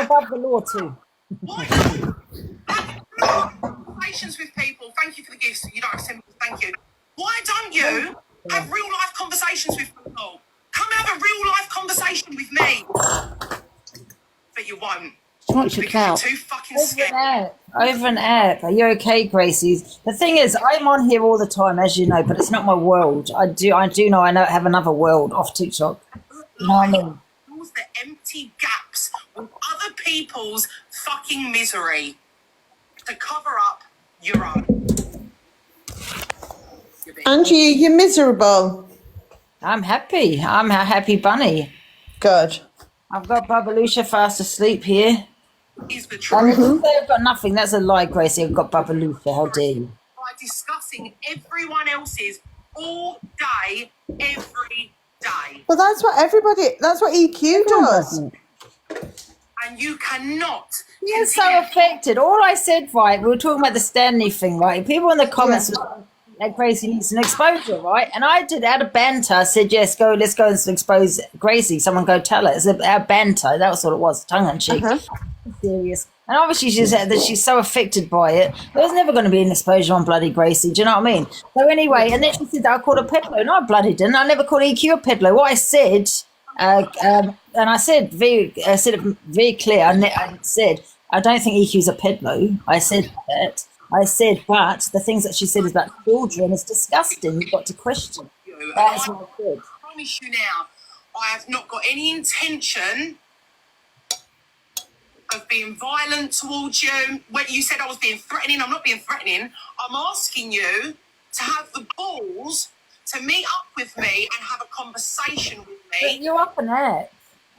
above the law too. Why don't you have conversations with people? Thank you for the gifts. You don't have symbols. Thank you. Why don't you have real life conversations with people? Come have a real life conversation with me. But you won't. She wants your Because you're clout. too fucking scared. Over an app. Are you okay, Gracie? The thing is, I'm on here all the time, as you know, but it's not my world. I do know I have another world off TikTok. You know what I mean? Fills the empty gaps with other people's fucking misery to cover up your own. Angie, you're miserable. I'm happy. I'm a happy bunny. Good. I've got Babalusha fast asleep here. Is the truth. I've got nothing. That's a lie, Gracie. I've got Babalusha. How dare you? By discussing everyone else's all day, every day. Well, that's what EQ does. And you cannot. You're so affected. All I said, right, we were talking about the Stanley thing, right? People in the comments that Gracie needs an exposure, right? And I did out of banter. I said, yes, let's go and expose Gracie. Someone go tell her. It's our banter. That was what it was, tongue in cheek. Serious. And obviously she said that she's so affected by it. There's never going to be an exposure on bloody Gracie. Do you know what I mean? So anyway, and then she said that I called her peddler. No, I bloody didn't. I never called EQ a peddler. What I said, and I said it very clear. I said, I don't think EQ's a peddler. I said that. I said, but the things that she said is about children is disgusting. You've got to question. That's what I said. I promise you now, I have not got any intention of being violent towards you. When you said I was being threatening, I'm not being threatening. I'm asking you to have the balls to meet up with me and have a conversation with me. But you're off an air.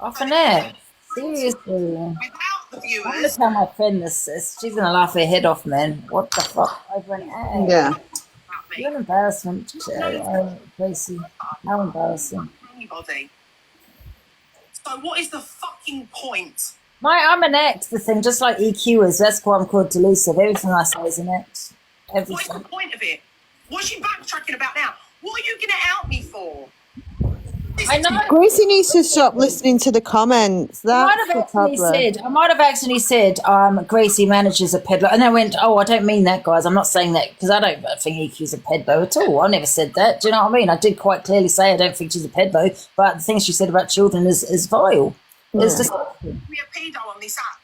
Off an air. Seriously. Without the viewers. I'm going to tell my friend this. She's going to laugh her head off, man. What the fuck? Over an air. Yeah. You're an embarrassment, Gracie. How embarrassing. Anybody. So what is the fucking point? I'm an act, the thing, just like EQ is. That's why I'm called delusive. Everything I say is an act. Everything. What is the point of it? What's she backtracking about now? What are you going to out me for? I know. Gracie needs to stop listening to the comments. That's the problem. I might have actually said, Gracie manages a peddler. And I went, I don't mean that, guys. I'm not saying that because I don't think EQ's a peddler at all. I never said that. Do you know what I mean? I did quite clearly say I don't think she's a peddler. But the things she said about children is vile. It's disgusting. Be a pedo on this app.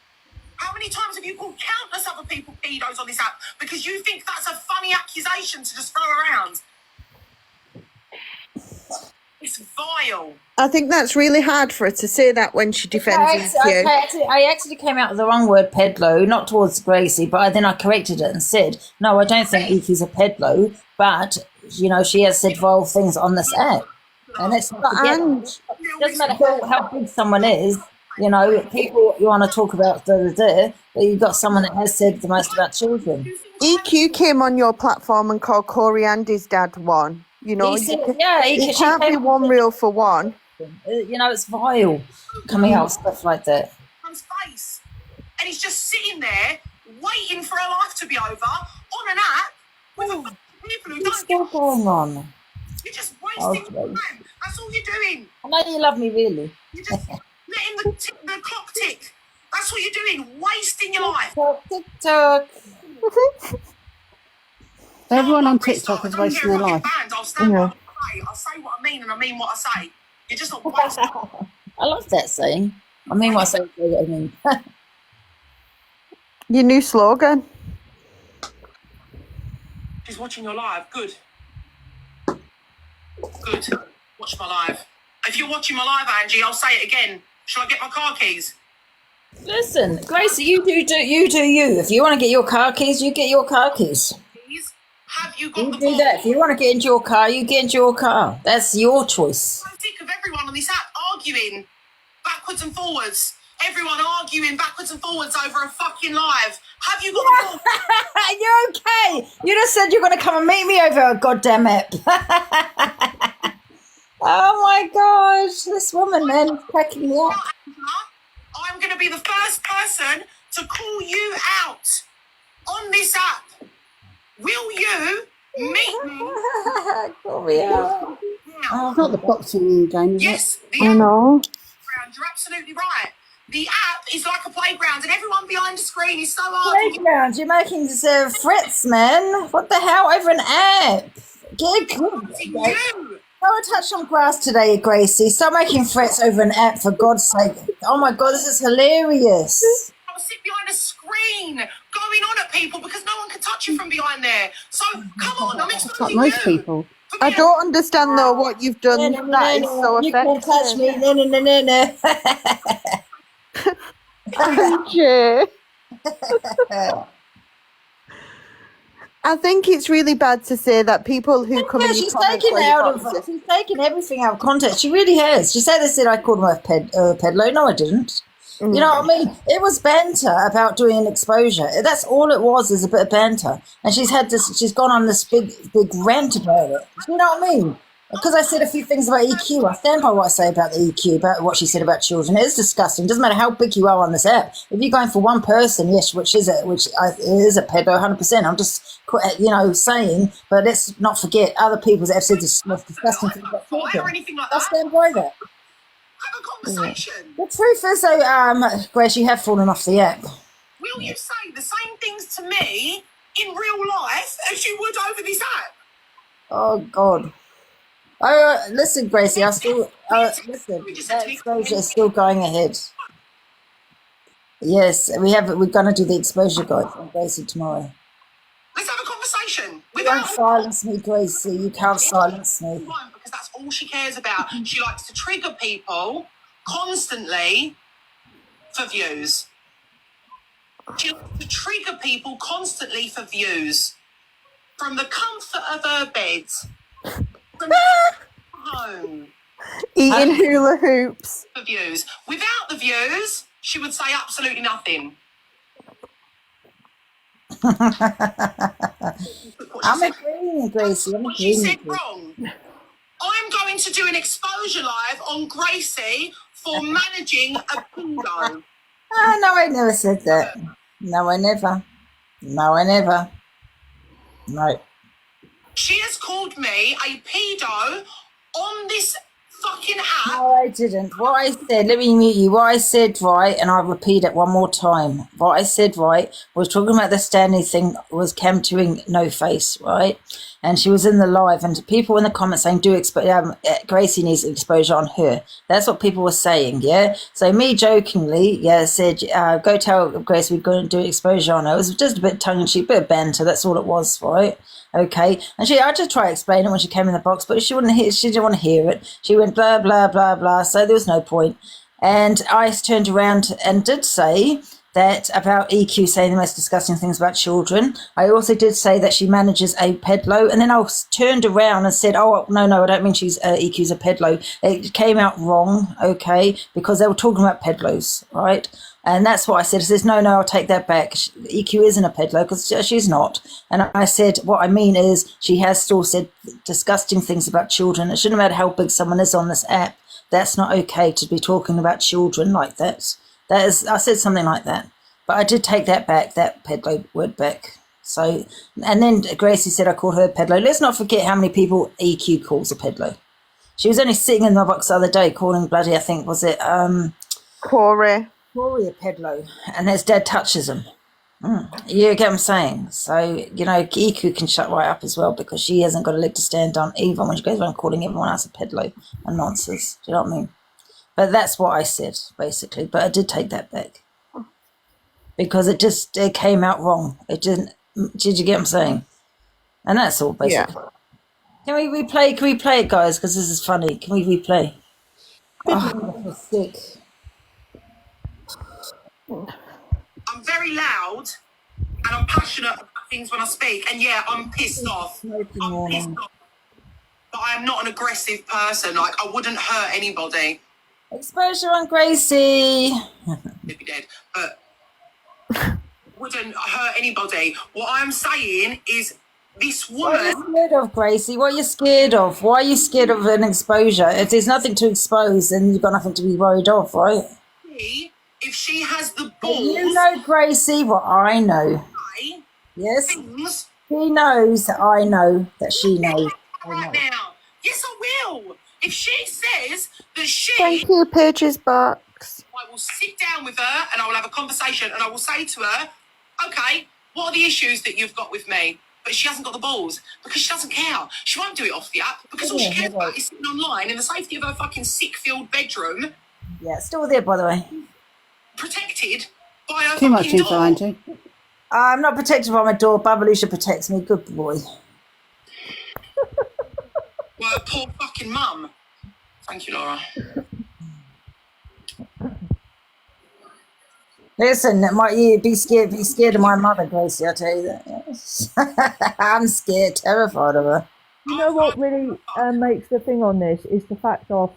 How many times have you called countless other people pedos on this app because you think that's a funny accusation to just throw around? It's vile. I think that's really hard for her to say that when she defends EQ. I actually came out with the wrong word, pedlo, not towards Gracie, but then I corrected it and said, no, I don't think EQ's a pedlo, but, she has said vile things on this app. And that's not it doesn't matter how big someone is, people you want to talk about, but you've got someone that has said the most about children. EQ came on your platform and called Corey Andy's dad one. You can't be one reel for one. It's vile coming out with stuff like that. Face. And he's just sitting there waiting for her life to be over on an app with people who What's still going on? You're just wasting time. That's all you're doing. I know you love me, really. You're just letting the clock tick. That's what you're doing, wasting your life. TikTok. Everyone on TikTok is wasting their life. I'll stand by what I say. I'll say what I mean and I mean what I say. You're just a waste. I love that saying. I mean what I say, what I mean. Your new slogan. She's watching your live. Good. Good. Watch my live. If you're watching my live, Angie, I'll say it again. Shall I get my car keys? Listen, Gracie, you do you. If you want to get your car keys, you get your car keys. Have you got you the do that. If you want to get into your car, you get into your car. That's your choice. I'm sick of everyone on this app arguing backwards and forwards. Everyone arguing backwards and forwards over a fucking live. Have you got the ball? You're okay. You just said you're going to come and meet me over a goddamn app. Oh my gosh, this woman, man, is cracking me up. I'm going to be the first person to call you out on this app. Will you meet me? Call me out. It's not the boxing game, is yes, it? I know. You're absolutely right. the app is like a playground and everyone behind the screen is so hard. Playground, you're making threats, man. What the hell? Over an app. Get good. Go and touch some grass today, Gracie. Stop making threats over an app, for God's sake. Oh my God, this is hilarious. I'll sit behind a screen going on at people because no one can touch you from behind there. So come on, I'm exposing most people. I don't understand though what you've done that is so you effective. You can't touch me. Angie. I think it's really bad to say that people who come in she's taken everything out of context. She really has. She said I called him a peddler. No, I didn't. You know what I mean? It was banter about doing an exposure. That's all it was, is a bit of banter. And she's gone on this big rant about it. You know what I mean? Because I said a few things about EQ. I stand by what I say about the EQ, about what she said about children. It is disgusting. It doesn't matter how big you are on this app. If you're going for one person, yes, which is a pedo, 100%. I'm just, saying, but let's not forget other people that have said this most disgusting things about children. I stand by that. Have a conversation. The truth is, though, Grace, you have fallen off the app. Will you say the same things to me in real life as you would over this app? Oh, God. Listen, Gracie, I still listen. That exposure is still going ahead. Yes, we're going to do the exposure guide on Gracie tomorrow. Let's have a conversation. You don't silence me, Gracie. You can't silence me. Because that's all she cares about. She likes to trigger people constantly for views. She likes to trigger people constantly for views. From the comfort of her bed. From home. Eating hula hoops. For views. Without the views, she would say absolutely nothing. I'm agreeing, Gracie. What she said wrong. I'm going to do an exposure live on Gracie for managing a bingo. No, I never said that. No, I never. No. She has called me a pedo on this fucking app. No, I didn't. What I said, let me mute you. What I said, right, and I'll repeat it one more time. What I said, right, was talking about the Stanley thing, was Cam doing no face, right? And she was in the live, and people in the comments saying, Gracie needs exposure on her. That's what people were saying, yeah? So me jokingly, said, go tell Grace we're going to do exposure on her. It was just a bit tongue-in-cheek, a bit of banter. That's all it was, right? Okay. And I just tried to explain it when she came in the box, but she didn't want to hear it. She went blah, blah, blah, blah. So there was no point. And I turned around and did say that about EQ saying the most disgusting things about children. I also did say that she manages a pedlo, and then I turned around and said, oh, no, I don't mean she's EQ's a pedlo. It came out wrong, okay, because they were talking about pedlos, right? And that's what I said. I says, no, I'll take that back. EQ isn't a peddler because she's not. And I said, what I mean is she has still said disgusting things about children. It shouldn't matter how big someone is on this app. That's not okay to be talking about children like that. I said something like that. But I did take that back, that peddler word back. So, and then Gracie said I called her a peddler. Let's not forget how many people EQ calls a peddler. She was only sitting in my box the other day calling bloody, I think, was it? Corey a pedlo, and his dad touches him. You get what I'm saying? So, EQ can shut right up as well because she hasn't got a leg to stand on even when she goes around calling everyone else a pedlo and nonsense. Do you know what I mean? But that's what I said, basically. But I did take that back because it came out wrong. It didn't. Did you get what I'm saying? And that's all, basically. Yeah. Can we replay it, guys? Because this is funny. Can we replay? Oh, I feel sick. I'm very loud and I'm passionate about things when I speak, and I'm pissed off. I'm pissed off. But I am not an aggressive person. Like, I wouldn't hurt anybody. Exposure on Gracie. They'd be dead. But wouldn't hurt anybody. What I'm saying is this woman... What are you scared of, Gracie? What are you scared of? Why are you scared of an exposure? If there's nothing to expose, then you've got nothing to be worried of, right? If she has the balls... You know, Gracie, what I know. Yes? Things, he knows that I know that she knows. Right now. Yes, I will. If she says that she... Thank you, Pages Box. I will sit down with her and I will have a conversation and I will say to her, okay, what are the issues that you've got with me? But she hasn't got the balls because she doesn't care. She won't do it off the app because all she cares about is sitting online in the safety of her fucking sick-filled bedroom. Yeah, still there, by the way. Protected by her Too much fucking info, door. Angie. I'm not protected by my door. Babalusha protects me. Good boy. Well, her poor fucking mum. Thank you, Laura. Listen, you be scared of my mother, Gracie, I tell you that. Yes. I'm scared, terrified of her. You know what really makes the thing on this is the fact of,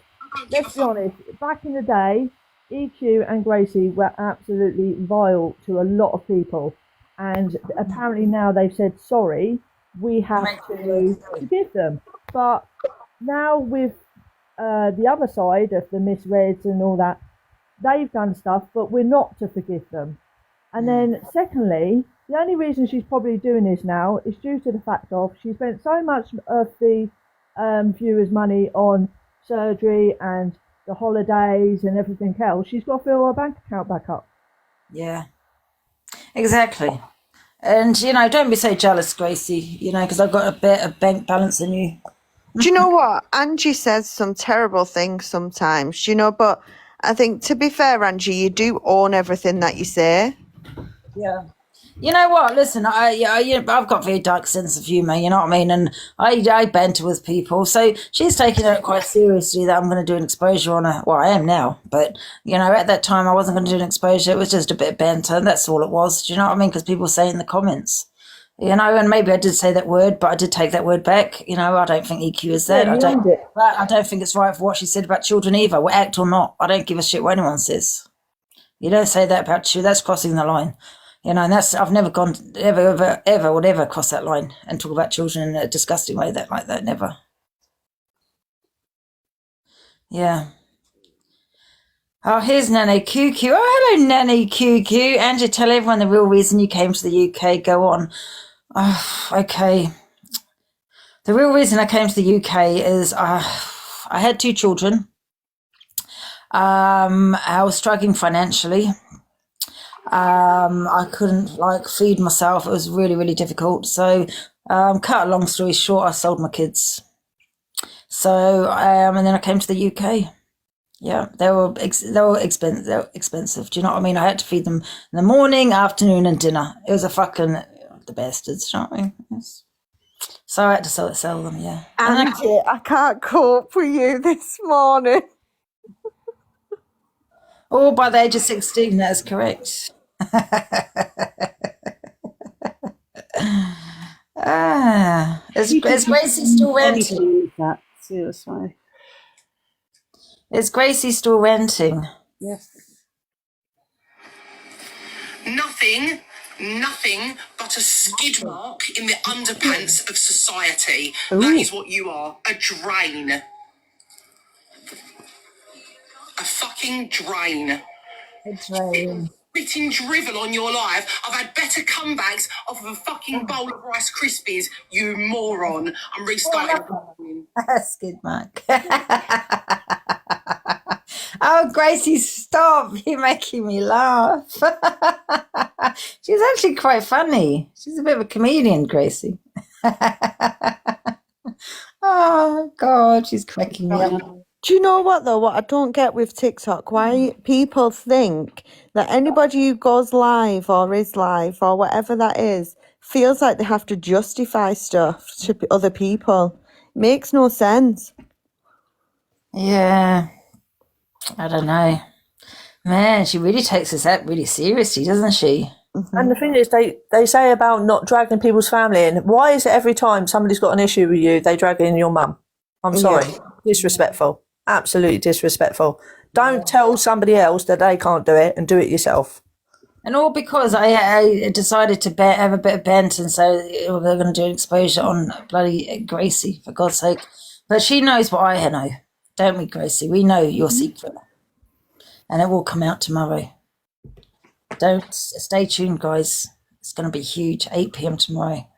let's be honest, back in the day, EQ and Gracie were absolutely vile to a lot of people. And apparently now they've said, sorry, we have to forgive them. But now with the other side of the misreads and all that, they've done stuff, but we're not to forgive them. And then secondly, the only reason she's probably doing this now is due to the fact of she spent so much of the viewers' money on surgery and the holidays and everything else. She's got to fill her bank account back up. Yeah, exactly. And, don't be so jealous, Gracie, because I've got a better bank balance than you. Do you know what? Angie says some terrible things sometimes, but I think, to be fair, Angie, you do own everything that you say. Yeah. You know what? Listen, I've got a very dark sense of humour, you know what I mean? And I banter with people. So she's taking it quite seriously that I'm going to do an exposure on her. Well, I am now. But, at that time, I wasn't going to do an exposure. It was just a bit of banter. That's all it was. Do you know what I mean? Because people say in the comments. And maybe I did say that word, but I did take that word back. I don't think EQ is that. Yeah, I don't think it's right for what she said about children either, act or not. I don't give a shit what anyone says. You don't say that about you. That's crossing the line. And I've never gone, ever would ever cross that line and talk about children in a disgusting way like that. Never. Yeah. Oh, here's Nanny QQ. Oh, hello, Nanny QQ. Angie, tell everyone the real reason you came to the UK. Go on. Oh, okay. The real reason I came to the UK is I had 2 children. I was struggling financially. I couldn't feed myself. It was really, really difficult. So, cut a long story short, I sold my kids. So, and then I came to the UK. Yeah, they were expensive. Do you know what I mean? I had to feed them in the morning, afternoon, and dinner. It was the bastards. Do you know what I mean? Yes. So I had to sell them. Yeah. Angie, I can't cope with you this morning. All by the age of 16. That is correct. Is Gracie still renting? That seriously. Is Gracie still renting? Yes. Nothing but a skid mark in the underpants of society. Ooh. That is what you are. A drain. A fucking drain. A drain. Spitting drivel on your life. I've had better comebacks off of a fucking bowl of Rice Krispies, you moron. I'm restarting. Skid mark. Oh, Gracie, stop. You're making me laugh. She's actually quite funny. She's a bit of a comedian, Gracie. Oh, God, she's cracking me up. Do you know what, though? What I don't get with TikTok, why people think that anybody who goes live or is live or whatever that is feels like they have to justify stuff to other people. Makes no sense. Yeah. I don't know. Man, she really takes this out really seriously, doesn't she? Mm-hmm. And the thing is, they say about not dragging people's family in. Why is it every time somebody's got an issue with you, they drag in your mum? I'm sorry. Yeah. Disrespectful. Absolutely disrespectful. Don't tell somebody else that they can't do it and do it yourself. And all because I decided to have a bit of bent and so we're going to do an exposure on bloody Gracie, for God's sake. But she knows what I know. Don't we, Gracie? We know your secret. And it will come out tomorrow. Stay tuned, guys. It's going to be huge. 8 p.m. tomorrow.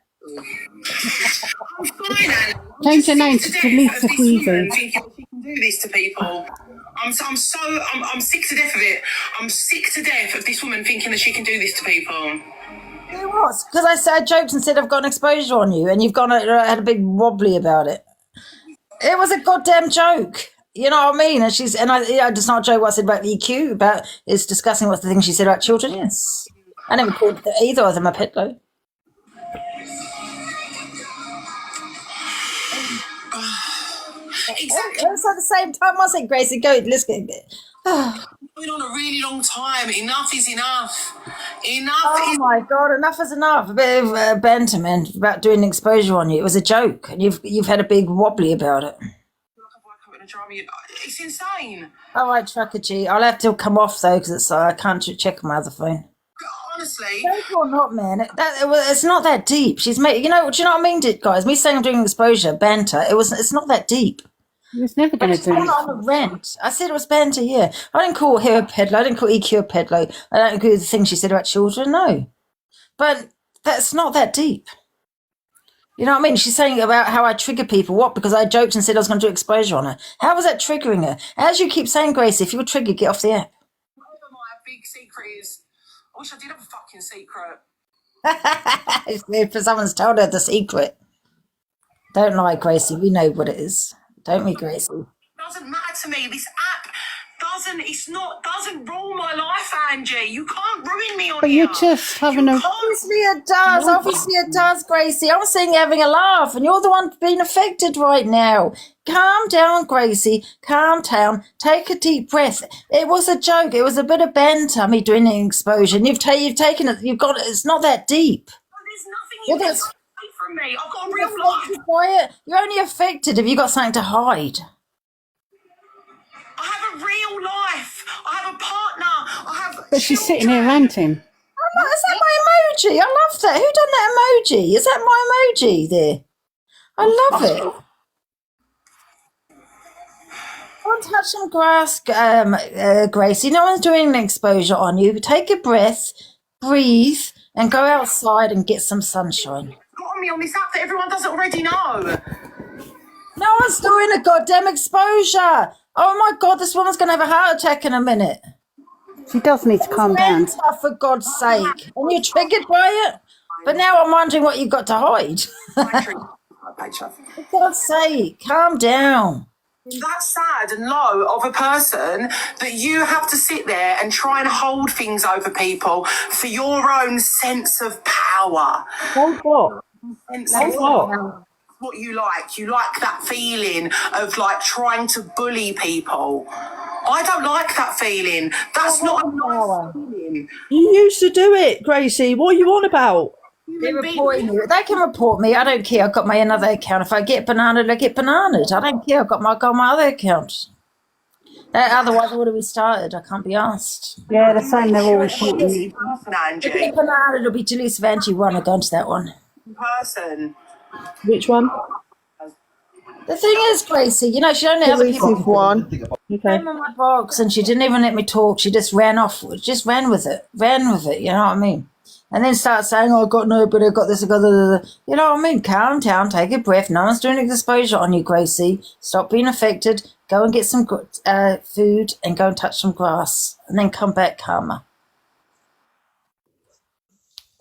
Change your name to Lisa Queasy. She can do this to people. I'm sick to death of it. I'm sick to death of this woman thinking that she can do this to people. It was because I joked and said I've got an exposure on you, and you've gone had a big wobbly about it. It was a goddamn joke. You know what I mean? And it's not a joke what I said about EQ, about it's discussing what the thing she said about children. Yes. I never called either of them a pedo. Exactly. It was at the same time. I said, Gracie, go, let's get Going on a really long time. Enough is enough. Oh my God, enough is enough. A bit of banter, man, about doing an exposure on you. It was a joke, and you've had a big wobbly about it. It's insane. All right, Trucker G. I'll have to come off though because I can't check my other phone. Honestly, Joke or not, man, it's not that deep. She's made, do you know what I mean, guys? Me saying I'm doing exposure banter. It's not that deep. It's never going to do I'm it. on a rant. I said it was banter. Yeah, I didn't call her a peddler. I didn't call EQ a peddler. I don't agree with the thing she said about children. No, but that's not that deep. You know what I mean? She's saying about how I trigger people. What? Because I joked and said I was going to do exposure on her. How was that triggering her? As you keep saying, Gracie, if you're triggered, get off the app. whatever my big secret is, I wish I did have a fucking secret. If someone's told her the secret. Don't lie, Gracie. We know what it is. Don't we, Gracie? It doesn't matter to me. This app doesn't rule my life, Angie. You can't ruin me on But here. you're just having a... Obviously it does. Obviously it does, Gracie. I'm seeing you having a laugh, and you're the one being affected right now. Calm down, Gracie. Calm down. Take a deep breath. It was a joke. It was a bit of banter, me doing an exposure. And you've taken it. You've got it. It's not that deep. There's nothing you can take from me. I've got a real life. Affected by it. You're only affected if you've got something to hide. I have a real life. I have a partner. I have. But she's sitting here ranting. Is that my emoji? I love that. Who done that emoji? Is that my emoji there? I love it. Don't touch some grass, Gracie. No one's doing an exposure on you. Take a breath, breathe, and go outside and get some sunshine. Got on me on this app that everyone doesn't already know. No one's doing a goddamn exposure. Oh my God, this woman's going to have a heart attack in a minute. She does need to calm down. Banter, for God's sake. And you're triggered by it? But now I'm wondering what you've got to hide. For God's sake, calm down. That sad and low of a person that you have to sit there and try and hold things over people for your own sense of power. Hold what? Sense Hold of what? what you like. You like that feeling of like trying to bully people. I don't like that feeling. That's not a nice feeling. You used to do it, Gracie. What are you on about? They're reporting you. They can report me. I don't care. I've got my another account. If I get bananaed, I get bananaed. I don't care. I've got my other account. Otherwise, what have we started? I can't be asked. Yeah, they're saying they're all reporting you. Person, If I Angie. get bananaed, it'll be Delise of Angie 1. I'll go into that one. Person. Which one? The thing is, Gracie, she don't let other people Elusive one. Okay. came in my box and she didn't even let me talk. She just ran with it. You know what I mean? And then start saying, oh, I got nobody, I got this, I got that. You know what I mean? Calm down, take a breath. No one's doing exposure on you, Gracie. Stop being affected. Go and get some food and go and touch some grass. And then come back calmer.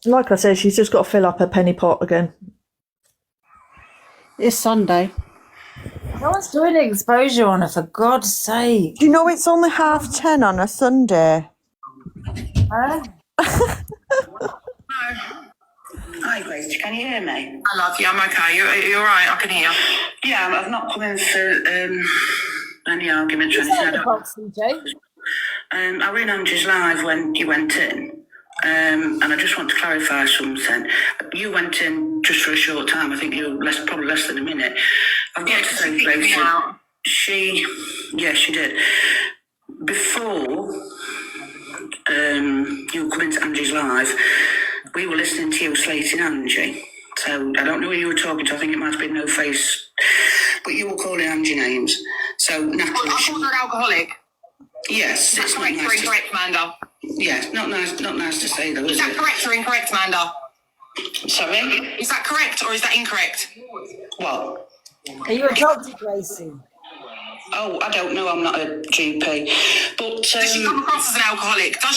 Like I said, she's just got to fill up her penny pot again. It's Sunday. No one's doing exposure on her, for God's sake. Do you know it's only 10:30 on a Sunday? Huh? Hi, Grace. Can you hear me? I love you. I'm okay. You're all right. I can hear. Yeah, I've not come in for any arguments or Is anything. that the box, CJ? I read Angie's live when you went in, and I just want to clarify something. You went in just for a short time. I think you were probably less than a minute. I've got to say, Grace, she did. Before you come into Angie's live, we were listening to you slating Angie. So I don't know who you were talking to. I think it might have been No Face, but you were calling Angie names. So naturally, I thought you're an alcoholic. yes, it's not Correct or nice. incorrect, Amanda? Yeah, not nice to say though, Is is that it? correct or incorrect, Amanda? Sorry. Is that correct or is that incorrect? What? Are you a doctor, Gracie? Oh, I don't know. I'm not a GP, but Does she come across as an alcoholic? Does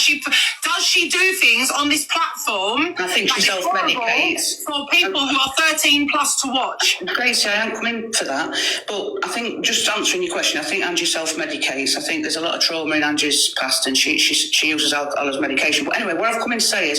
she do things on this platform? I think she that is horrible self-medicates. for people who are 13 plus to watch. Gracie, I am coming to that, but I think just answering your question, I think Angie self-medicates. I think there's a lot of trauma in Angie's past, and she uses alcohol as medication. But anyway, what I've come in to say is,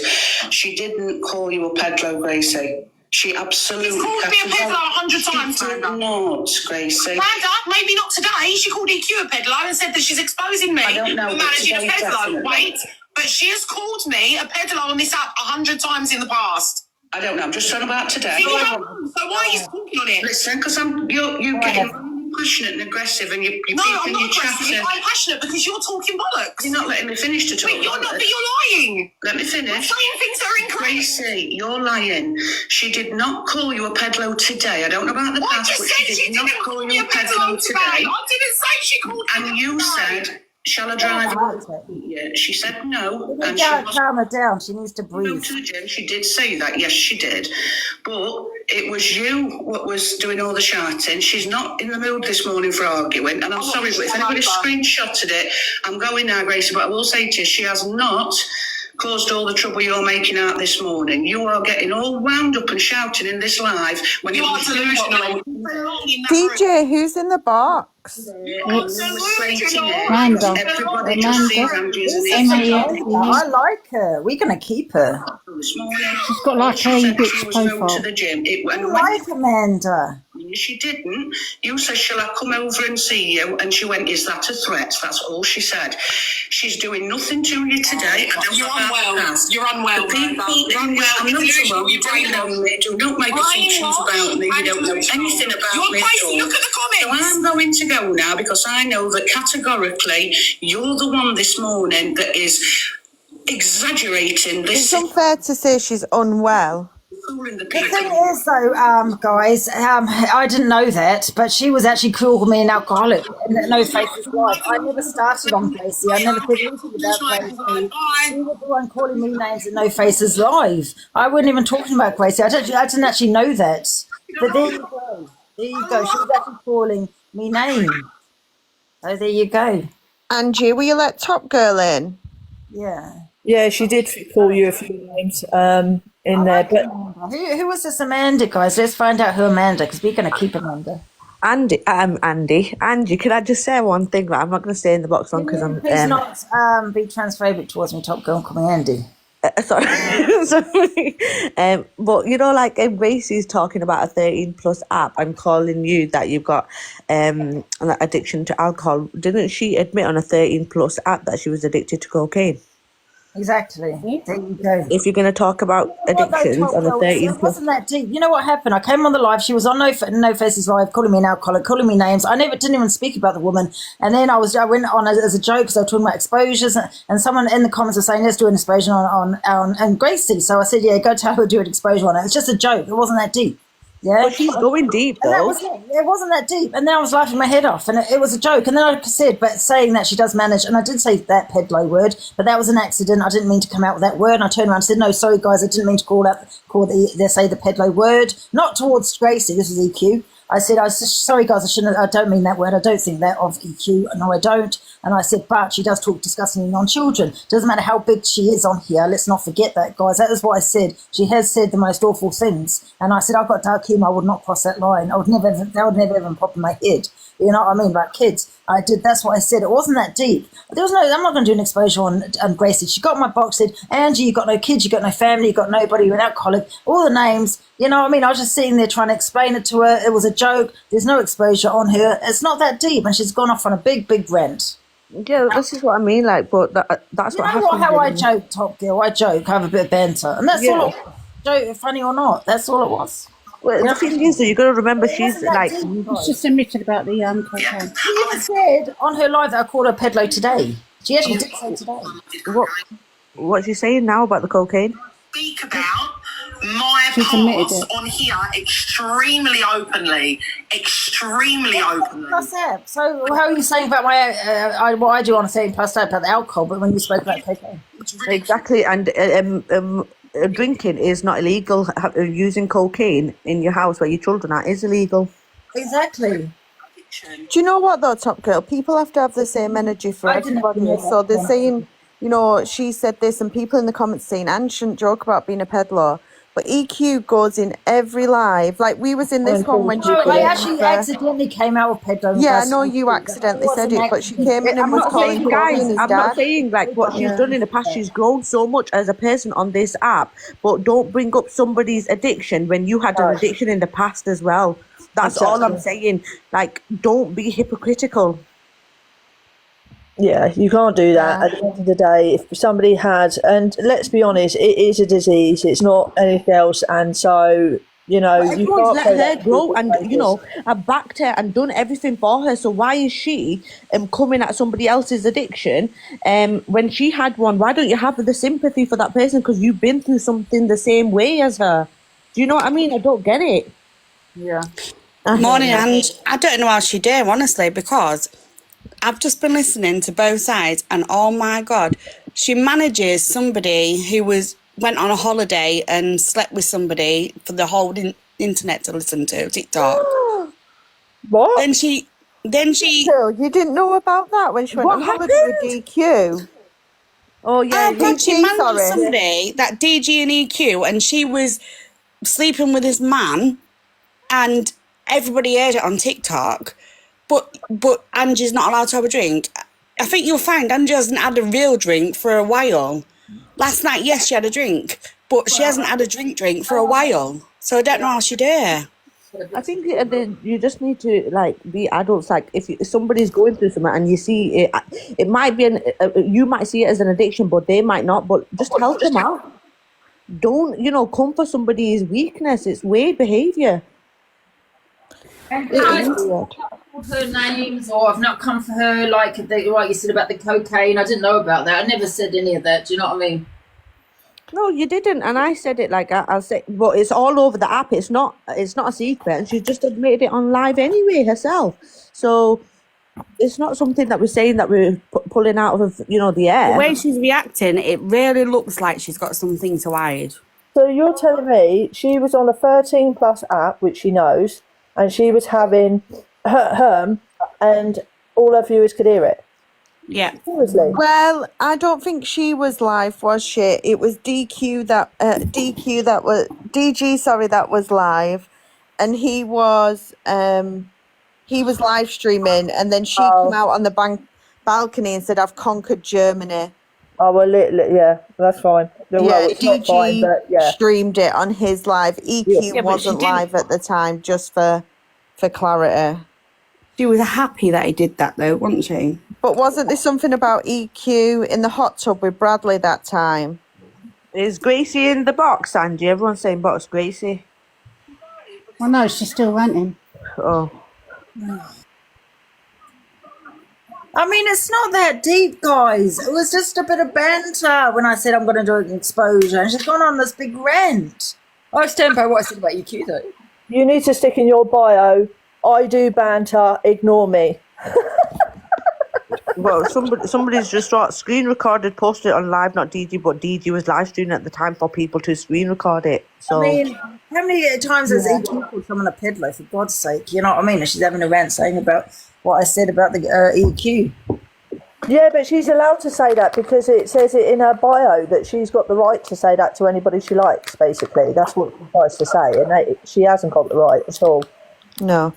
she didn't call you a pedlo, Gracie. She absolutely. She's called me a peddler 100 times, She did Amanda. not, Gracie. Amanda, maybe not today. She called EQ a peddler and said that she's exposing me I don't know, for but managing a today, peddler. definitely. Wait, but she has called me a peddler on this app 100 times in the past. I don't know. I'm just talking about today. So why are you talking on it? Listen, because you're getting passionate and aggressive, and you No, I'm not chatting. aggressive. I'm passionate because you're talking bollocks. You're not letting me finish to talk. But you're not. But you're lying. Let me You're finish. saying things that are incorrect. Gracie, you're lying. She did not call you a pedlo today. I don't know about the I past, just but said she didn't call me a peddler today. I didn't say she called me. And you said, shall I drive? Yeah, she said no. And she was Calm her down. She needs to go breathe. to the gym. She did say that. Yes, she did. But it was you what was doing all the shouting. She's not in the mood this morning for arguing. And I'm sorry, but if anybody screenshotted it, I'm going now, Gracie. But I will say to you, she has not caused all the trouble you're making out this morning. You are getting all wound up and shouting in this live when You are delusional. DJ, who's in the box? Amanda. Everybody just sees Amanda. Angie as an I like her. We're going to keep her. this morning. She's got like She a said bit she was going profile. to the gym. I And when like Amanda. she didn't, you said, shall I come over and see you? And she went, is that a threat? That's all she said. She's doing nothing to you today. You're unwell. You're unwell. You're unwell. I'm not unwell. You don't know me. Do not make assumptions about me. You don't know anything about me at all. Look at the So comments. I'm going to go now because I know that categorically you're the one this morning that is exaggerating It's this, unfair to say she's unwell. fooling the The thing people. is, though, guys, I didn't know that, but she was actually calling me an alcoholic. No Face's life. I never started on Gracie. I never said anything about Gracie. She was the one calling me names at No Faces Live. I wasn't even talking about Gracie. I didn't actually know that. But there you go. There you go. She was actually calling me names. So there you go. Angie, will you let Top Girl in? Yeah. Yeah, she did call you a few names in there, but Who was this Amanda, guys? Let's find out who Amanda, because we're going to keep Amanda. Angie, can I just say one thing that I'm not going to stay in the box on because I'm Please not be transphobic towards me, Top Girl, and call me Andy. sorry. Sorry. But you know, like Gracie's talking about a 13 plus app and calling you that you've got an addiction to alcohol. Didn't she admit on a 13 plus app that she was addicted to cocaine? Exactly. There you go. If you're going to talk about addictions on a 13 It plus, wasn't that deep. You know what happened? I came on the live. She was on No Faces Live, calling me an alcoholic, calling me names. I didn't even speak about the woman. And then I went on as a joke because I was talking about exposures, and someone in the comments was saying, let's do an exposure on Gracie. So I said, yeah, go tell her to do an exposure on it. It's just a joke. It wasn't that deep. Yeah. but she's going deep And that though. was it. It wasn't that deep. And then I was laughing my head off. And it was a joke. And then I said, but saying that she does manage, and I did say that pedlo word, but that was an accident. I didn't mean to come out with that word. And I turned around and said, no, sorry, guys, I didn't mean to call the pedlo word. Not towards Gracie. This was EQ. I said, sorry, guys, I don't mean that word. I don't think that of EQ. No, I don't. And I said, but she does talk disgustingly on children. Doesn't matter how big she is on here. Let's not forget that, guys. That is what I said. She has said the most awful things. And I said, I've got dark humour. I would not cross that line. That would never even pop in my head. You know what I mean? Like kids. I did. That's what I said. It wasn't that deep. I'm not going to do an exposure on Gracie. She got my box, said, Angie, you got no kids, you got no family, you got nobody, you're an alcoholic, all the names. You know what I mean? I was just sitting there trying to explain it to her. It was a joke. There's no exposure on her. It's not that deep. And she's gone off on a big, big rant. Yeah, this is what I mean. Like, but that's You what know happens. how I when- joke, Top Girl? I joke, have a bit of banter. And that's all it was. Joke, funny or not. That's all it was. Well, the thing is that you got to remember she's wasn't that like. deep, guys. She's just admitted about the cocaine. She even said on her live that I called her pedlo today. She actually did say today. What's she saying now about the cocaine? Speak about my She's admitted past it. on here extremely openly. Plus that. So how are you saying about my what I do on a 13 plus about the alcohol, but when you spoke about cocaine? Exactly, and drinking is not illegal. Using cocaine in your house where your children are is illegal. Exactly. Do you know what though, Top Girl? People have to have the same energy for I didn't everybody. know So that they're one. saying, you know, she said this, and people in the comments saying, Anne shouldn't joke about being a peddler. But EQ goes in every live. Like we was in this one when she No, I came actually for. accidentally came out with pedo. Yeah, I know you accidentally said it, but she came in and I'm was not calling saying, Corey guys, his I'm not dad. saying like what she's done in the past. She's grown so much as a person on this app, but don't bring up somebody's addiction when you had an addiction in the past as well. That's all I'm saying. Like, don't be hypocritical. Yeah, you can't do that. Yeah. At the end of the day, if somebody had, and let's be honest, it is a disease. It's not anything else, and so you know But you everyone's can't let play that her grow, people's and you faces. know, I've backed her and done everything for her. So why is she coming at somebody else's addiction? When she had one, why don't you have the sympathy for that person because you've been through something the same way as her? Do you know what I mean? I don't get it. Yeah. Morning, Ange. I don't know how she dare, honestly, because I've just been listening to both sides, and oh my God, she manages somebody who went on a holiday and slept with somebody for the whole internet to listen to, TikTok. What? Then she, Girl, you didn't know about that when she went What on holiday with happened? DQ? Oh yeah, oh God, she DG, managed sorry. somebody, that DG and EQ, and she was sleeping with his man, and everybody heard it on TikTok. But Angie's not allowed to have a drink. I think you'll find Angie hasn't had a real drink for a while. Last night, yes, she had a drink, but she hasn't had a drink for a while. So I don't know how she dare. I think you just need to like be adults. Like if somebody's going through something and you see it, it might be you might see it as an addiction, but they might not. But just help them out. Don't come for somebody's weakness. It's weird behaviour. And It I is haven't weird. called her names, or I've not come for her like you said about the cocaine. I didn't know about that. I never said any of that. Do you know what I mean? No, you didn't, and I said it like I'll say, but it's all over the app. It's not a secret, and she just admitted it on live anyway herself. So it's not something that we're saying that we're pulling out of the air. The way she's reacting, it really looks like she's got something to hide. So you're telling me she was on a 13+ app, which she knows, and she was having her and all her viewers could hear it. Yeah. Seriously. Well, I don't think she was live, was she? It was DQ that DG, sorry, that was live, and he was live streaming, and then she came out on the balcony and said, "I've conquered Germany." Oh well, yeah, that's fine. Well, it's not fine, DG but yeah. streamed it on his live. EQ Yeah, but she wasn't didn't- live at the time, just for clarity. She was happy that he did that, though, wasn't she? But wasn't there something about EQ in the hot tub with Bradley that time? Is Gracie in the box, Angie? Everyone's saying box Gracie. Well, no, she's still ranting. Oh. I mean, it's not that deep, guys. It was just a bit of banter when I said I'm going to do an exposure, and she's gone on this big rant. I stand by what I said about EQ, though. You need to stick in your bio, I do banter, ignore me. Well, somebody's just screen recorded, posted it on live, not DG, but DG was live streaming at the time for people to screen record it. So I mean, how many times has EQ called someone a peddler, for God's sake? You know what I mean? And she's having a rant saying about what I said about the EQ. Yeah, but she's allowed to say that because it says it in her bio that she's got the right to say that to anybody she likes, basically. That's what she tries to say, and she hasn't got the right at all. No.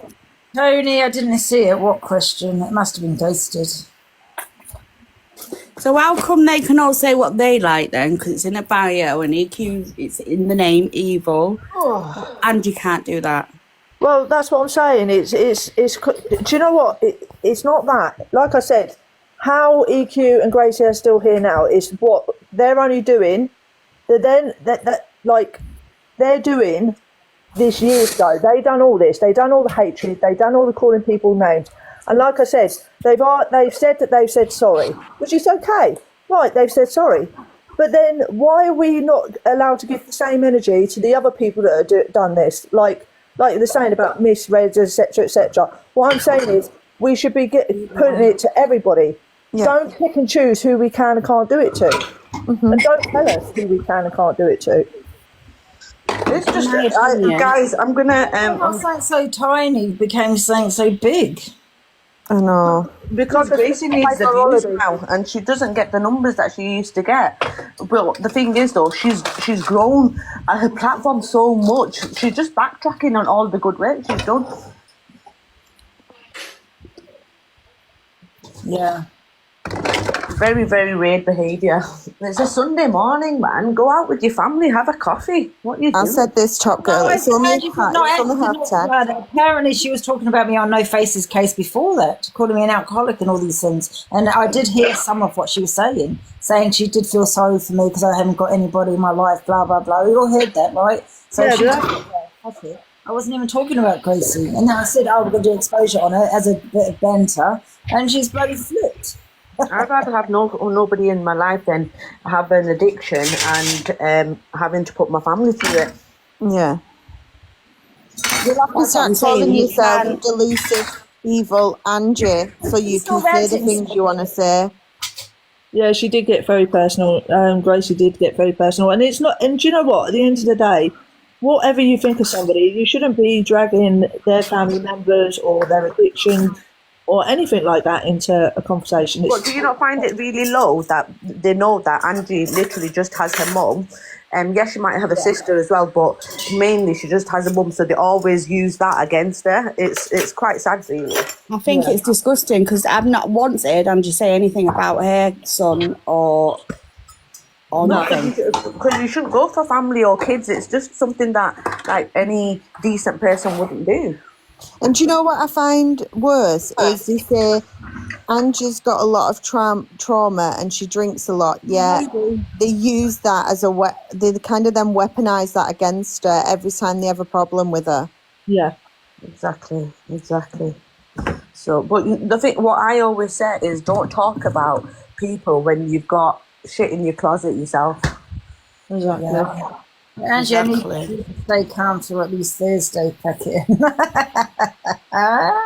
Tony, I didn't see it. What question? It must have been ghosted. So how come they can all say what they like then? Because it's in a bio and EQ, it's in the name evil, and you can't do that. Well, that's what I'm saying. It's do you know what? It's not that. Like I said, how EQ and Gracie are still here now is what they're only doing. They're doing this years ago. They done all this. They done all the hatred. They done all the calling people names. And like I said, they've said that they've said sorry, which is okay. Right, they've said sorry. But then why are we not allowed to give the same energy to the other people that have done this? Like they're saying about misreads, etc., etc. What I'm saying is we should be putting it to everybody. Yeah. Don't pick and choose who we can and can't do it to. Mm-hmm. And don't tell us who we can and can't do it to. it's just guys. I'm gonna Something so tiny became something so big. I know. Because Gracie needs the views now, and she doesn't get the numbers that she used to get. But the thing is, though, she's grown her platform so much. She's just backtracking on all the good work she's done. Yeah. Very, very weird behaviour. It's a Sunday morning, man. Go out with your family, have a coffee. What you I doing? said this top girl. It's only Angie, it's only half 10. apparently she was talking about me on No Faces case before that, calling me an alcoholic and all these things. And I did hear some of what she was saying she did feel sorry for me because I haven't got anybody in my life, blah, blah, blah. We all heard that, right? So Yeah, she but I wasn't even talking about Gracie. And then I said, oh, we're going to do exposure on her as a bit of banter. And she's bloody flipped. I'd rather have nobody in my life than have an addiction and having to put my family through it. Yeah. You'll have You to start stop calling saying yourself delusive, evil Angie, so you can say the things you want to say. yeah, she did get very personal. Gracie did get very personal, and it's not. And do you know what? At the end of the day, whatever you think of somebody, you shouldn't be dragging their family members or their addiction or anything like that into a conversation. But do you not find it really low that they know that Angie literally just has her mum? Yes, she might have a sister as well, but mainly she just has a mum, so they always use that against her. It's quite sad, really. I think it's disgusting because I've not once heard Angie say anything about her son or nothing. Because you shouldn't go for family or kids. It's just something that like any decent person wouldn't do. And do you know what I find worse is they say Angie's got a lot of trauma and she drinks a lot. Yeah, they use that as they kind of then weaponize that against her every time they have a problem with her. Yeah, exactly. So, but the thing, what I always say is, don't talk about people when you've got shit in your closet yourself. exactly. Yeah. Angie, I need to stay calm till at least Thursday, packet. I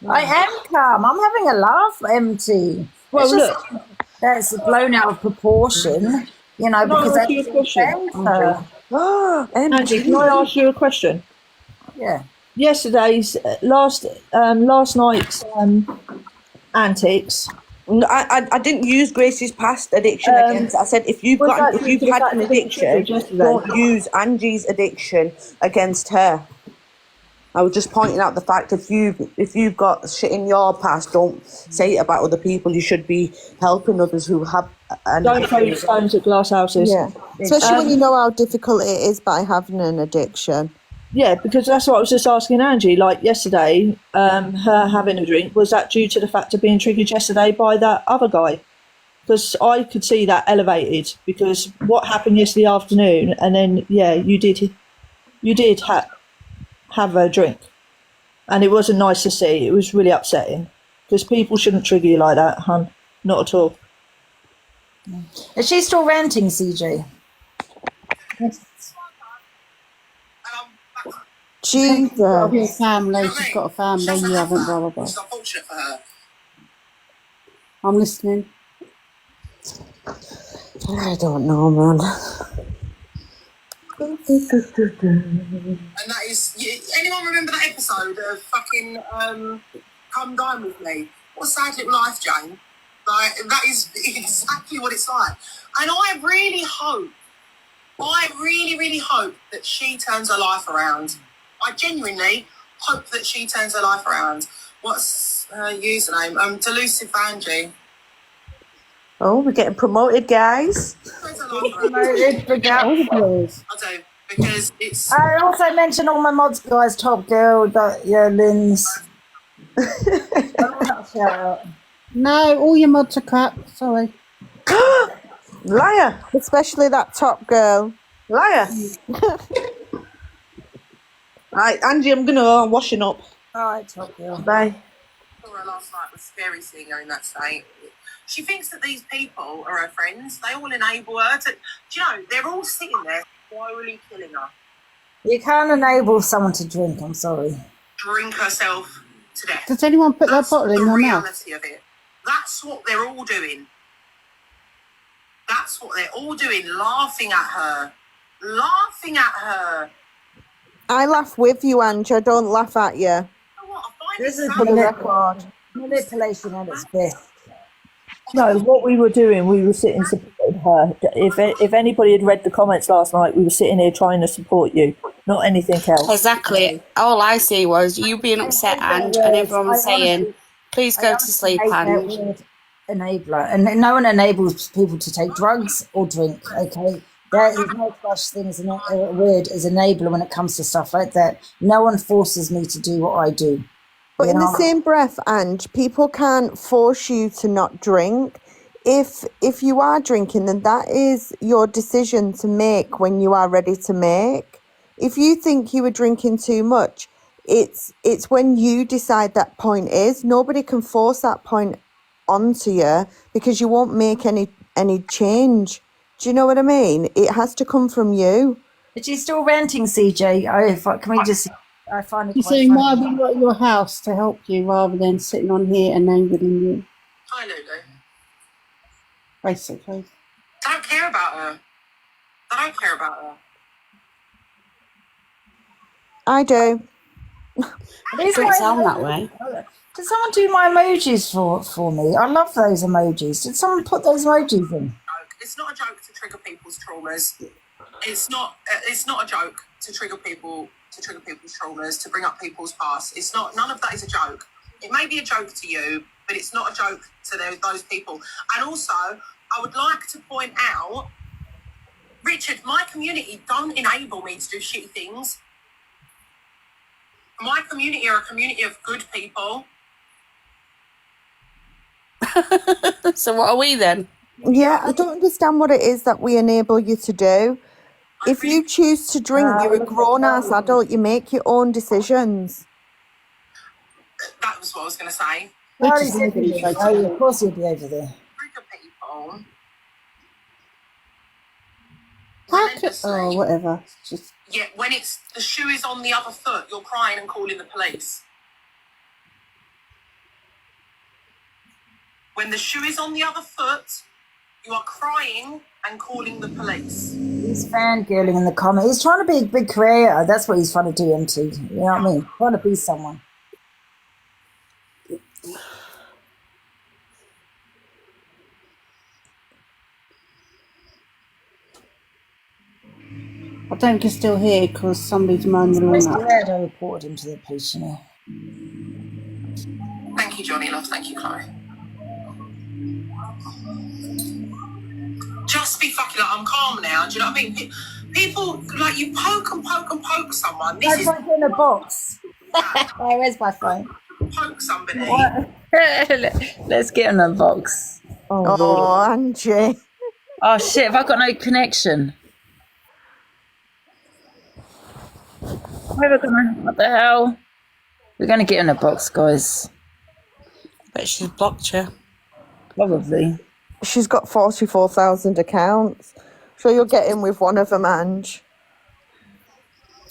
am calm. I'm having a laugh, MT. Well, It's just, look. that's blown out of proportion, you know, because ask you a question, Angie, can I ask you a question? Yeah. Yesterday's last night's antics. No, I didn't use Gracie's past addiction against. I said if you've had an addiction, don't use Angie's addiction against her. I was just pointing out the fact if you've got shit in your past, don't say it about other people. You should be helping others who have. Don't throw stones at glass houses. Yeah, especially when you know how difficult it is by having an addiction. Yeah, because that's what I was just asking Angie. Like yesterday, her having a drink, was that due to the fact of being triggered yesterday by that other guy? Because I could see that elevated because what happened yesterday afternoon, and then you did have a drink, and it wasn't nice to see. It was really upsetting because people shouldn't trigger you like that, hun. Not at all. Is she still ranting, CJ? She's got a Jesus. family. She's got a family. You haven't, blah, blah, blah. It's unfortunate for her. I'm listening. I don't know, man. And that is, anyone remember that episode of fucking Come Dine With Me? What a sad little life, Jane. Like, that is exactly what it's like. And I really, really hope that she turns her life around. I genuinely hope that she turns her life around. What's her username? Delusive Angie. Oh, we're getting promoted, guys. Promoted, I do, because it's... I also mentioned all my mods guys, Top Girl, Lynn's. Shout out. No, all your mods are crap. Sorry. Liar. Especially that top girl. Liar. Right, Angie, I'm going to go. I'm washing up. All right, Top Girl. Bye. I saw her last night was scary seeing her in that state. She thinks that these people are her friends. They all enable her to... Do you know, they're all sitting there slowly killing her. You can't enable someone to drink, I'm sorry. Drink herself to death. Does anyone put That's their bottle in the their mouth? reality of it. That's what they're all doing. That's what they're all doing, laughing at her. Laughing at her. I laugh with you, Angie. I don't laugh at you. You know what? I This is For the record. manipulation at its best. No, what we were doing, we were sitting supporting her. If anybody had read the comments last night, we were sitting here trying to support you, not anything else. Exactly. All I see was you being upset, Ange, and everyone was saying, please go to sleep, hate that Ange. word enabler, and no one enables people to take drugs or drink. Okay, there is no such thing as a word as enabler when it comes to stuff like that. No one forces me to do what I do. But You in the know? same breath, Ange, people can't force you to not drink. If you are drinking, then that is your decision to make when you are ready to make. If you think you were drinking too much, it's when you decide that point is. Nobody can force that point onto you because you won't make any change. Do you know what I mean? It has to come from you. But she's still ranting, CJ. Can we just? I find it You're quite saying why funny. we got your house to help you rather than sitting on here and enabling you, Hi, Lulu. basically. I don't care about her. I don't care about her. I do. It doesn't sound that way. Did someone do my emojis for me? I love those emojis. Did someone put those emojis in? It's not a joke to trigger people's traumas. It's not a joke to trigger people's traumas, to bring up people's past. It's not. None of that is a joke. It may be a joke to you, but it's not a joke to those people. And also, I would like to point out, Richard, my community don't enable me to do shitty things. My community are a community of good people. So what are we then? Yeah, I don't understand what it is that we enable you to do. If you choose to drink, you're a grown-ass adult. You make your own decisions. That was what I was going to say. Charlie said he would. Oh, of course he'll be over there. Trigger people. Oh, whatever. It's just Yeah, when it's the shoe is on the other foot, you're crying and calling the police. When the shoe is on the other foot, you are crying and calling the police. He's fangirling in the comment. He's trying to be a big creator. That's what he's trying to do, MT. You know what I mean? Trying to be someone. I don't think you're still here because somebody's moaning I'm on that. glad I reported him to the police, you know. Thank you, Johnny Love. Thank you, Chloe. Just be fucking like, I'm calm now. Do you know what I mean? People, like, you poke and poke and poke someone. This is Put in a box. Oh, where's my phone? poke somebody. Let's get in a box. Oh, Angie. Oh shit! Have I got no connection? What the hell? We're gonna get in a box, guys. Bet she's blocked you. Probably. She's got 44,000 accounts. So you'll get in with one of them, Ange.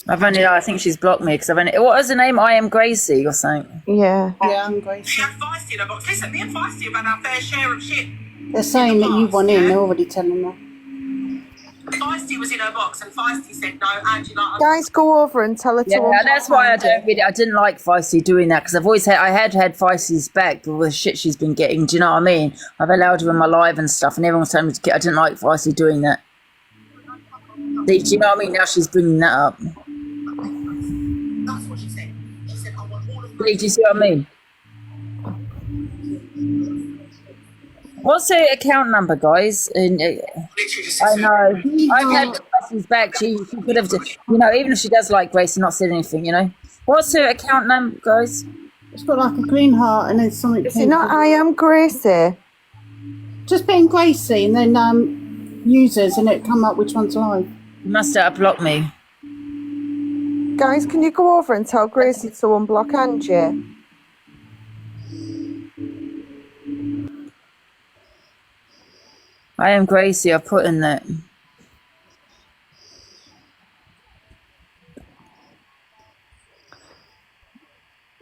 I think she's blocked me because what was her name? I am Gracie or something. Yeah. Yeah, I'm Gracie. She had Feisty in her box. Listen, me and Feisty have had our fair share of shit. They're saying that you won in. They're already telling me. Feisty was in her box and Feisty said, no, Angie, like, Guys, go over and tell her to... Yeah, that's why I didn't like Feisty doing that because I had Feisty's back with the shit she's been getting. Do you know what I mean? I've allowed her in my live and stuff, and everyone's telling me I didn't like Feisty doing that. Do you know what I mean? Now she's bringing that up. that's what she said. She said, I want all of Do you see what I mean? What's her account number, guys? literally just I know. I've had Gracie's back. She could have, even if she does like Gracie, not said anything, What's her account number, guys? It's got like a green heart and then something. Is it not I am Gracie? Just put in Gracie and then users and it come up which one's live. You must have blocked me. Guys, can you go over and tell Gracie to unblock Angie? I am Gracie. I've put in that.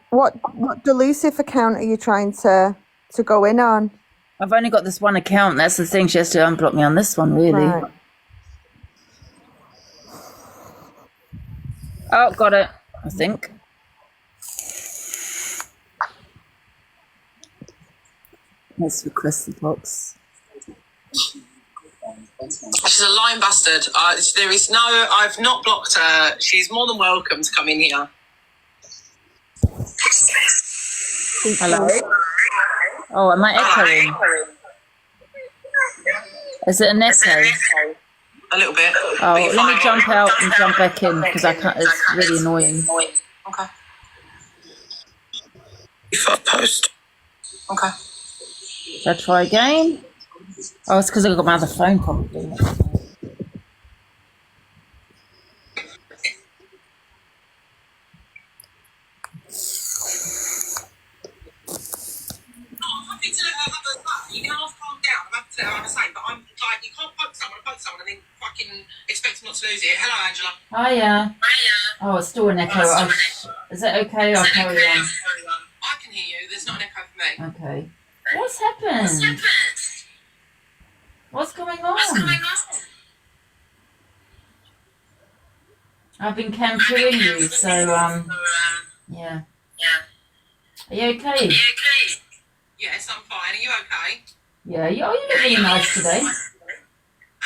What delusive account are you trying to go in on? I've only got this one account. That's the thing. She has to unblock me on this one, really. Right. Oh, got it. I think. Let's request the box. She's a lying bastard. There is no. I've not blocked her. She's more than welcome to come in here. Hello. Oh, am I echoing? Is it an echo? A little bit. Oh, let me jump out and jump back in because I can't. It's really annoying. Okay. Fuck post. Okay. Should I try again? Oh, it's because I've got my other phone probably. You can half calm down. I'm happy to let her have a say, but I'm like, you can't poke someone and then fucking expect them not to lose it. Hello, Angela. Hiya. Oh, it's still an echo. Is that okay? I'll carry on. I can hear you. There's not an echo for me. Okay. What's happened? What's going on? I've been camping you, so yeah. Are you okay? Yes, I'm fine. Are you okay? Yeah. You look really nice today.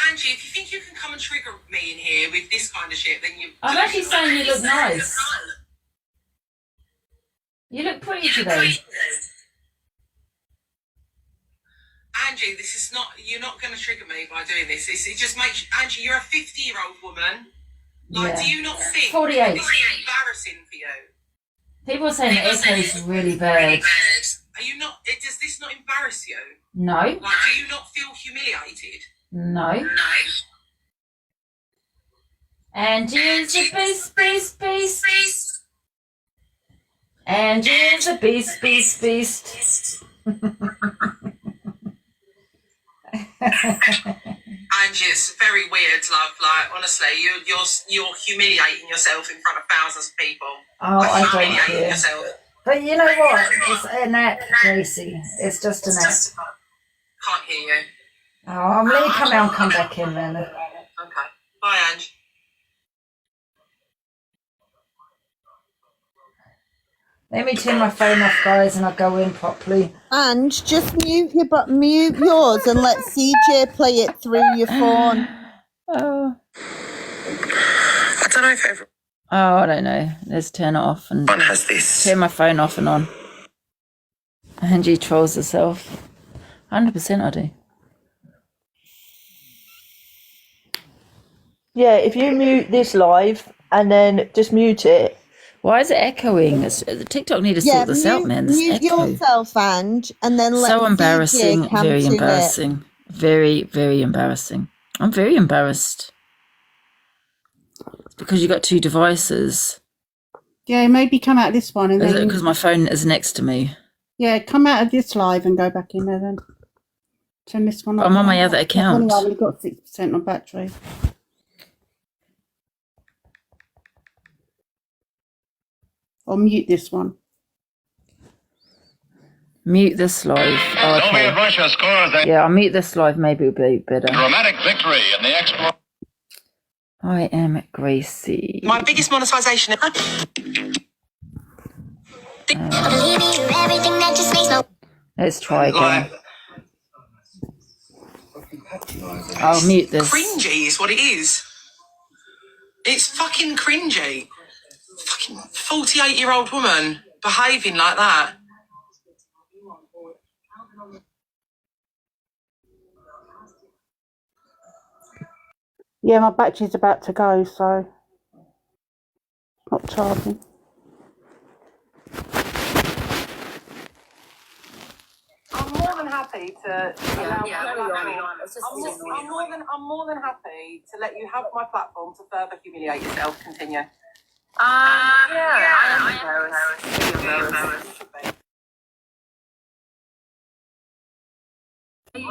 Angie, if you think you can come and trigger me in here with this kind of shit, then you. I'm actually saying you look nice. You look pretty today. Angie, this is not. You're not going to trigger me by doing this. It just makes Angie. You're a 50-year-old woman. Like, do you not think 48. this is embarrassing for you? People are saying the echo is really bad. Are you not? Does this not embarrass you? No. Like, do you not feel humiliated? No. Angie is a beast. Angie is a beast. Angie, it's very weird, love. Like, honestly, you're humiliating yourself in front of thousands of people. Oh, like, I don't humiliating care. yourself. But you know what? It's an act, Gracie. It's just an act. Can't hear you. Oh, let me come out and come back in then. Okay. Bye, Ange. Let me turn my phone off, guys, and I'll go in properly. And just mute yours and let CJ play it through your phone. Oh. I don't know if everyone I don't know. Let's turn it off and has this. turn my phone off and on. Angie trolls herself. 100% I do. Yeah, if you mute this live and then just mute it. Why is it echoing? The TikTok need to sort this out, man. This mute echo. yourself, Ange, and then let So embarrassing. CJ Very come to embarrassing. Very, very embarrassing. I'm very embarrassed. It's because you got two devices. Yeah, maybe come out of this one and Is it then. because my phone is next to me? Yeah, come out of this live and go back in there then. Turn this one off. I'm on my other account. I've only got 6% on battery. Or mute this one. Mute this live. Oh, okay. Russia scores a Yeah, I'll mute this live. Maybe it'll be better. dramatic victory in the exploration. I am Gracie. My biggest monetisation. Let's try again. I'll mute this. Cringy is what it is. It's fucking cringy. Fucking 48-year-old woman behaving like that. Yeah, my battery's about to go, so not charging. I'm more than happy to I'm more than happy to let you have my platform to further humiliate yourself. Continue. I am embarrassed. When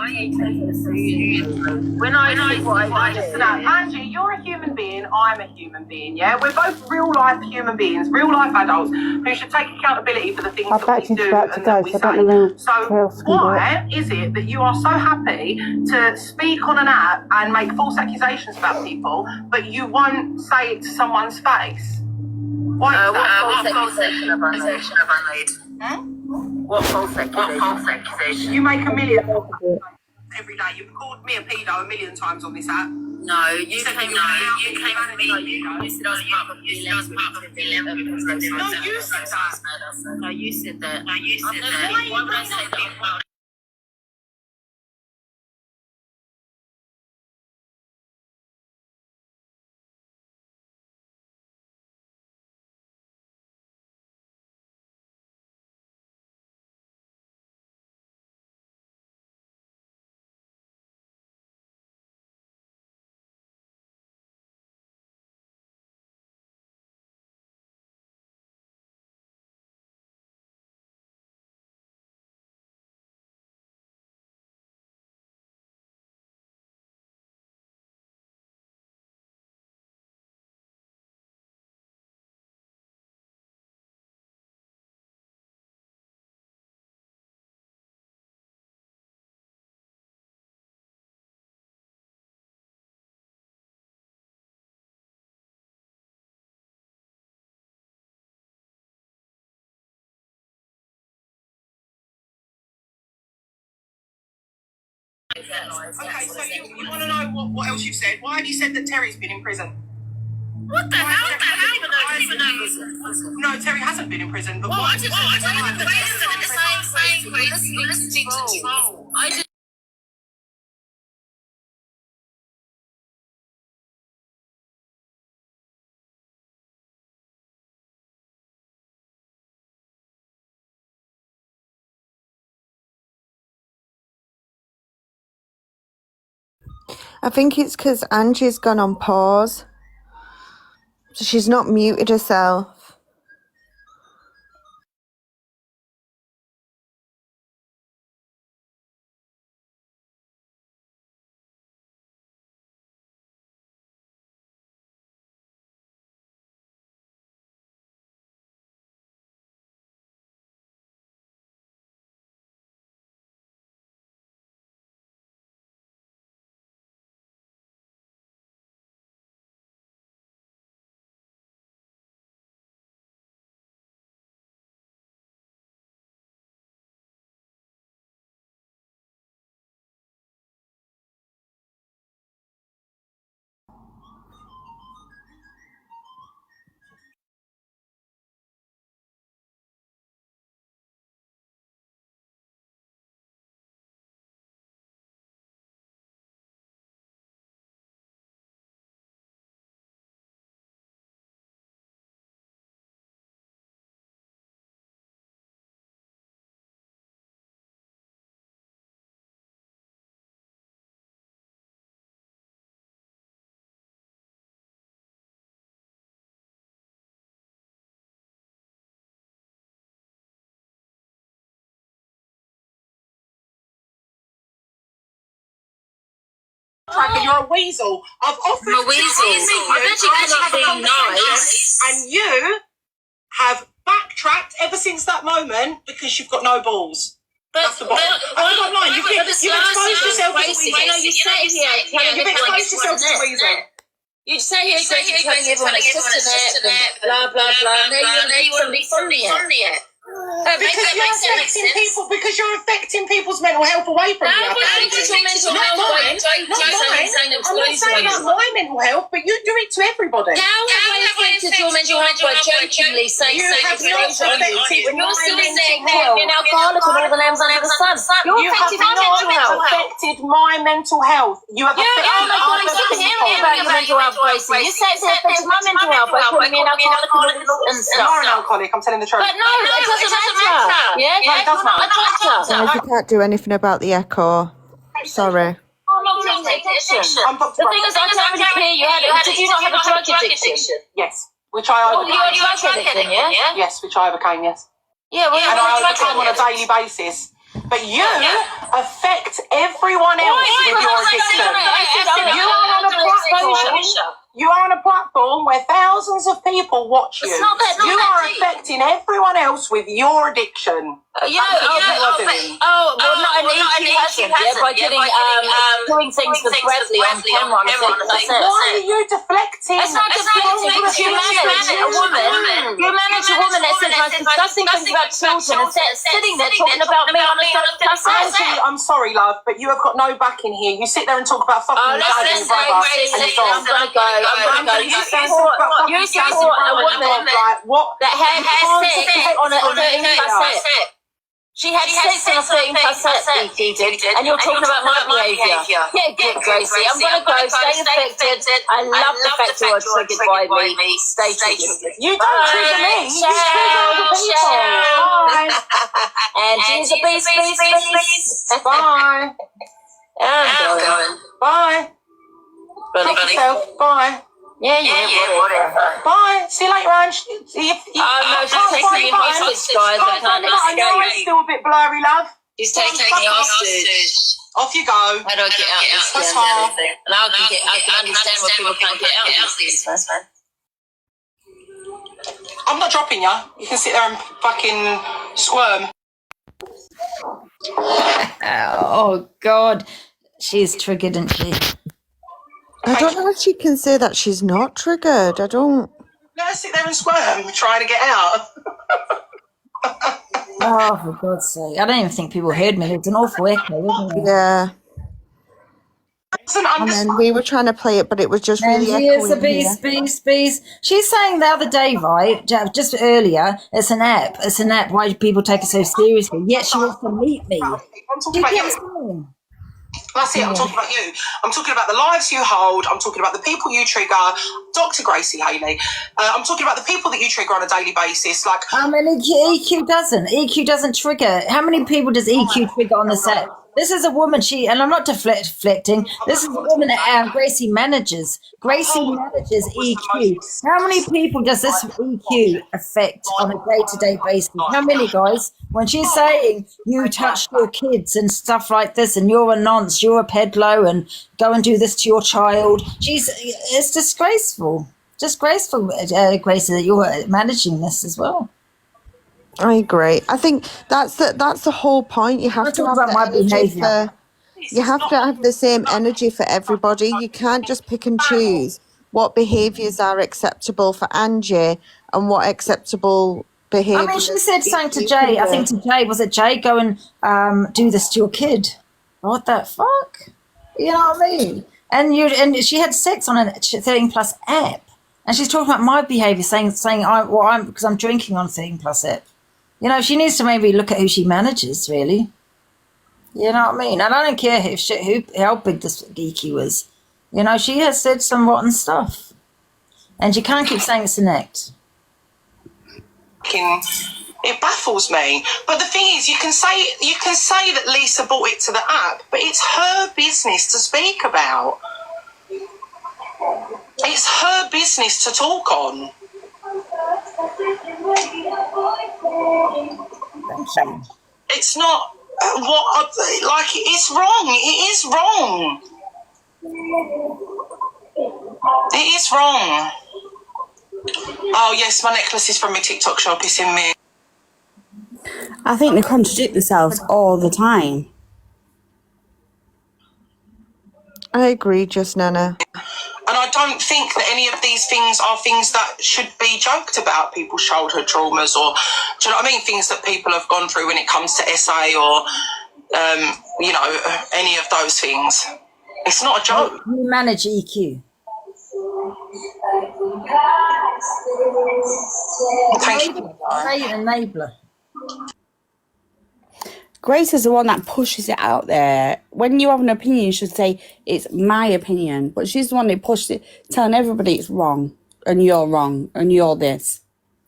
I say what I just said, Angie, you're a human being, I'm a human being, yeah? We're both real life human beings, real life adults who should take accountability for the things My that we battery's do about to and go, that we so I don't know say. So who else can do it. why is it that you are so happy to speak on an app and make false accusations about people, but you won't say it to someone's face? Why is that? What false accusation have I made? What false accusation? You make $1 million every day. You've called me a pedo 1,000,000 times on this app. No, you came to me. You said I was part of the 11. No, you said that. No, you said that. Why would I say that? Okay, so you want to know what else you've said? Why have you said that Terry's been in prison? What the hell? I don't even know. No, Terry hasn't been in prison. But I didn't even the same thing. You're listening to troll. I did. I think it's because Angie's gone on pause. So she's not muted herself. You're a weasel. I've offered I'm a weasel. I've actually come up being nice. And you have backtracked ever since that moment because you've got no balls. That's the bottom. You've exposed yourself as a weasel. You say here, You've exposed yourself as a weasel. You say here, telling everyone it's just an app, blah, blah, blah. Now you want to be funny it. Because you're affecting people's mental health away from you. Not mine. I'm not saying about my mental health, but you do it to everybody. How have I affected your mental health by jokingly saying you have not affected when you're still my saying mental health. you're an alcoholic and all the names under the sun? You have not affected my mental health. You have affected about your mental health, Gracie. You said it affected my mental health by calling me an alcoholic and stuff. You're an alcoholic, I'm telling the truth. But no, it doesn't matter. Yeah, it does matter. Guys, you can't do anything about the echo. Sorry. I'm not doing addiction. The thing is, I don't really care you had it. Did you not have a drug addiction? Yes. Which I overcame. Oh, you're a drug addict, yeah? Yes, which I overcame, yes. Yeah, well, and I overcome on a daily basis. But you affect everyone else with your addiction. You are on a platform where thousands of people watch you. You are affecting everyone else with your addiction. Well, not an EQ hasn't, by getting doing things with Bradley on camera on a thing. Why are you deflecting? It's not deflecting, because you manage a woman. You manage a woman that says like discussing things about children and sitting there talking about me on a Angie, I'm sorry, love, but you have got no back in here. You sit there and talk about fucking dad and your brother and your dog. I'm gonna go. You support a woman that had sex on a 13+. She had sex on a 13+, he did, and you're talking about my behaviour. Yeah, good, Gracie. I'm going to go. Stay infected. I love the fact you are triggered by me. Stay triggered. You don't trigger me. You trigger other people. Bye. And she's a beast. Bye. I'm going. Bye. Take yourself. Bye. Yeah, whatever. Bye. See you later, Ange. No, she's taking me hostage, guys. I can't I know it's still a bit blurry, love. She's taking me hostage. Off you go. How do I get out this That's and fine. everything? And I can understand why people can't get out of these things, man. I'm not dropping you. You can sit there and fucking squirm. Oh, God. She's triggered, isn't she? I don't know if she can say that she's not triggered. I don't. Let her sit there and squirm, trying to get out. Oh, for God's sake. I don't even think people heard me. It's an awful echo, isn't it? Yeah. And then we were trying to play it, but it was just really Angie is a echoing beast. She's saying the other day, right, just earlier, it's an app. It's an app. Why do people take it so seriously? Yet she wants to meet me. I'm talking about you. That's it, I'm talking about you. I'm talking about the lives you hold. I'm talking about the people you trigger. Dr. Gracie Haley. I'm talking about the people that you trigger on a daily basis. Like, I mean, EQ doesn't. EQ doesn't trigger. How many people does EQ trigger on the set? This is a woman, and I'm not deflecting. This is a woman that Gracie manages. Gracie manages EQ. How many people does this EQ affect on a day-to-day basis? How many, guys? When she's saying you touched your kids and stuff like this, and you're a nonce, you're a pedlo, and go and do this to your child, it's disgraceful. Disgraceful, Gracie, that you're managing this as well. I agree. I think that's the whole point. You have to have you have to have the same energy for everybody. You can't just pick and choose what behaviours are acceptable for Angie and what acceptable behaviours. I mean, she said something to Jay. I think to Jay, was it Jay? Go and do this to your kid. What the fuck? You know what I mean? And she had sex on a 13+ app, and she's talking about my behaviour, saying because I'm drinking on 13+ app. You know, she needs to maybe look at who she manages, really. You know what I mean? And I don't care how big this EQ is. You know, she has said some rotten stuff. And you can't keep saying it's an act. It baffles me. But the thing is, you can say that Lisa brought it to the app, but it's her business to speak about. It's her business to talk on. It's not it's wrong. It is wrong. It is wrong. Oh yes, my necklace is from my TikTok shop. It's in me. I think they contradict themselves all the time. I agree, just Nana. And I don't think that any of these things are things that should be joked about, people's childhood traumas, or, do you know what I mean, things that people have gone through when it comes to SA or, you know, any of those things. It's not a joke. You manage EQ. Thank you. Enabler. Grace is the one that pushes it out there. When you have an opinion, you should say, it's my opinion. But she's the one that pushes it, telling everybody it's wrong, and you're this.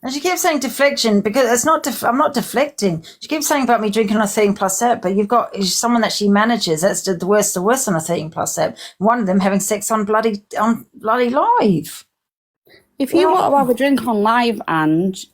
And she keeps saying deflection, because it's not. I'm not deflecting. She keeps saying about me drinking on a 13+ app, but you've got someone that she manages. That's the worst on a 13+ app. One of them having sex on bloody live. If you want to have a drink on live, Ange,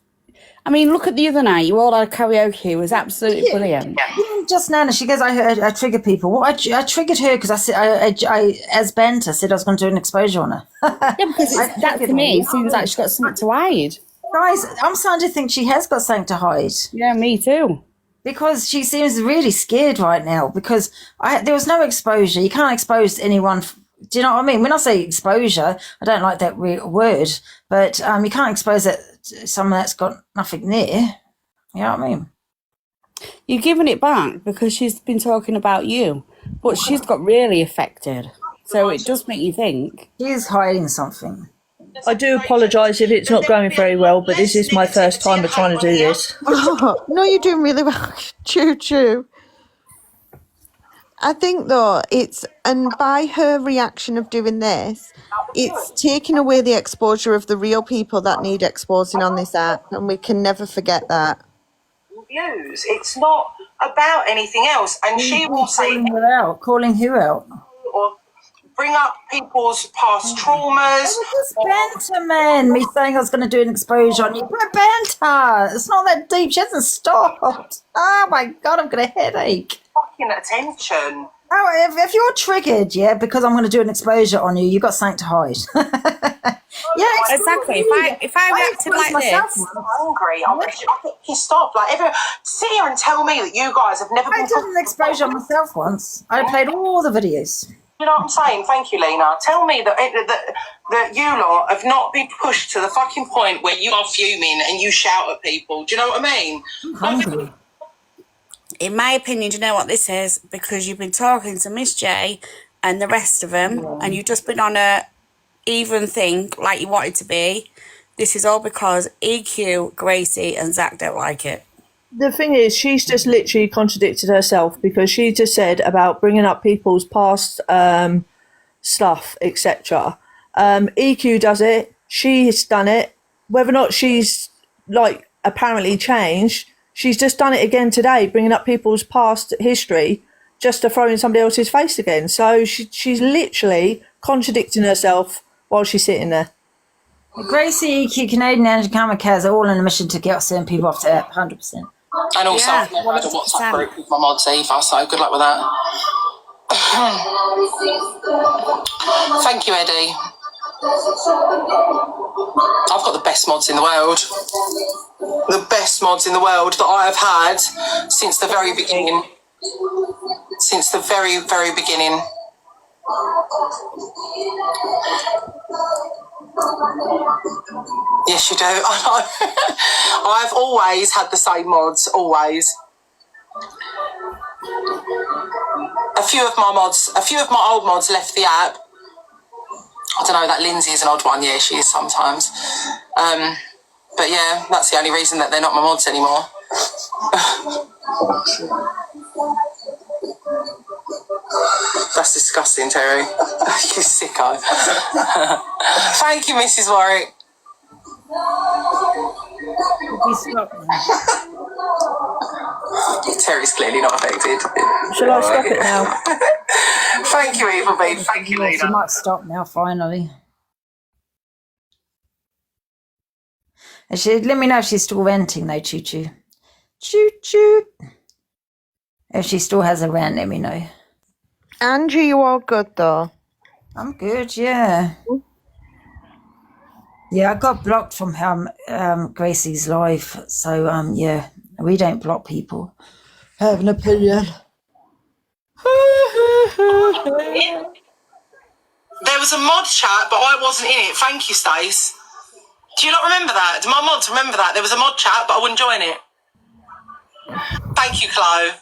I mean, look at the other night. You all had karaoke. It was absolutely brilliant. Just Nana, she goes, I trigger people. Well, I triggered her because I as banter, said I was going to do an exposure on her. Yeah, because that to me seems like she's got something to hide. Guys, I'm starting to think she has got something to hide. Yeah, me too. Because she seems really scared right now because there was no exposure. You can't expose anyone. Do you know what I mean? When I say exposure, I don't like that word, but you can't expose someone that's got nothing there. You know what I mean? You're giving it back because she's been talking about you, but she's got really affected. So it does make you think. She is hiding something. I do apologise if it's not going very well, but this is my first time of trying to do this. Oh, no, you're doing really well. Choo. I think though and by her reaction of doing this, it's taking away the exposure of the real people that need exposing on this app, and we can never forget that. Views. It's not about anything else. And she will say, calling who out? or bring up people's past traumas. Just banter, man. Me saying I was going to do an exposure on you. But banter. It's not that deep. She hasn't stopped. Oh my God, I've got a headache. Fucking attention. Oh, if you're triggered, because I'm going to do an exposure on you, you've got something to hide. Exactly. If I reacted like this, I'm angry. I get pissed off. Like, sit here and tell me that you guys have never been. I did an exposure on myself once. I played all the videos. You know what I'm saying? Thank you, Lena. Tell me that you lot have not been pushed to the fucking point where you are fuming and you shout at people. Do you know what I mean? I'm hungry. in my opinion, do you know what this is? Because you've been talking to Miss J and the rest of them, and you've just been on a even thing like you wanted to be. This is all because EQ, Gracie and Zach don't like it. The thing is, she's just literally contradicted herself, because she just said about bringing up people's past stuff, etc. EQ does it. She's done it. Whether or not she's like apparently changed, she's just done it again today, bringing up people's past history just to throw in somebody else's face again. So she's literally contradicting herself while she's sitting there. Gracie, EQ, Canadian Angie, Kamikaze are all on a mission to get certain people off the app, 100%. And also, I've never had a WhatsApp group with my mods either, so good luck with that. Thank you, Eddie. I've got the best mods in the world. The best mods in the world that I have had since the very beginning. Since the very, very beginning. Yes, you do. I know. I've always had the same mods, always. A few of my old mods left the app. I don't know, that Lindsay is an odd one. Yeah, she is sometimes. But yeah, that's the only reason that they're not my mods anymore. That's disgusting, Terry. You sicko. Thank you, Mrs. Warwick. Terry's clearly not affected. Shall I stop it now? Thank you, Eva B. Thank you, Lena. She might stop now, finally. And let me know if she's still ranting, though, Choo Choo. Choo Choo. If she still has a rant, let me know. Angie, you all good, though? I'm good, yeah. Yeah, I got blocked from Gracie's live. So, yeah, we don't block people. Have an opinion. There was a mod chat, but I wasn't in it. Thank you, Stace. Do you not remember that? Do my mods remember that? There was a mod chat, but I wouldn't join it. Thank you, Chloe.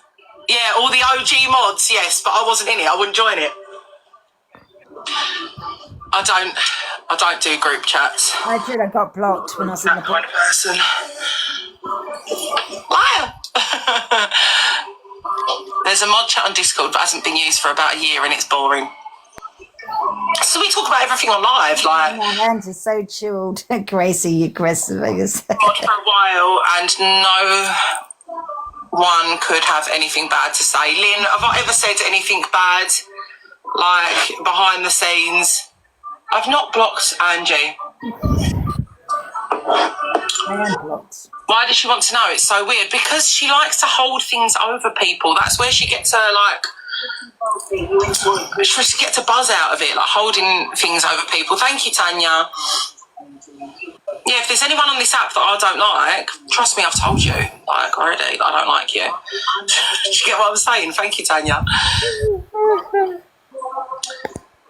Yeah, all the OG mods, yes, but I wasn't in it. I wouldn't join it. I don't do group chats. I did. I got blocked when I was in the kind of person. Liar. There's a mod chat on Discord that hasn't been used for about a year, and it's boring. So we talk about everything on live, like. My hands are so chilled. Gracie, you aggressive. For a while, and no one could have anything bad to say. Lynn, have I ever said anything bad, like behind the scenes? I've not blocked Angie. I am blocked. Why does she want to know? It's so weird. Because she likes to hold things over people. That's where she gets her, like, she gets a buzz out of it, like holding things over people. Thank you, Tanya. Yeah, if there's anyone on this app that I don't like, trust me, I've told you, like, already, that I don't like you. Do you get what I'm saying? Thank you, Tanya.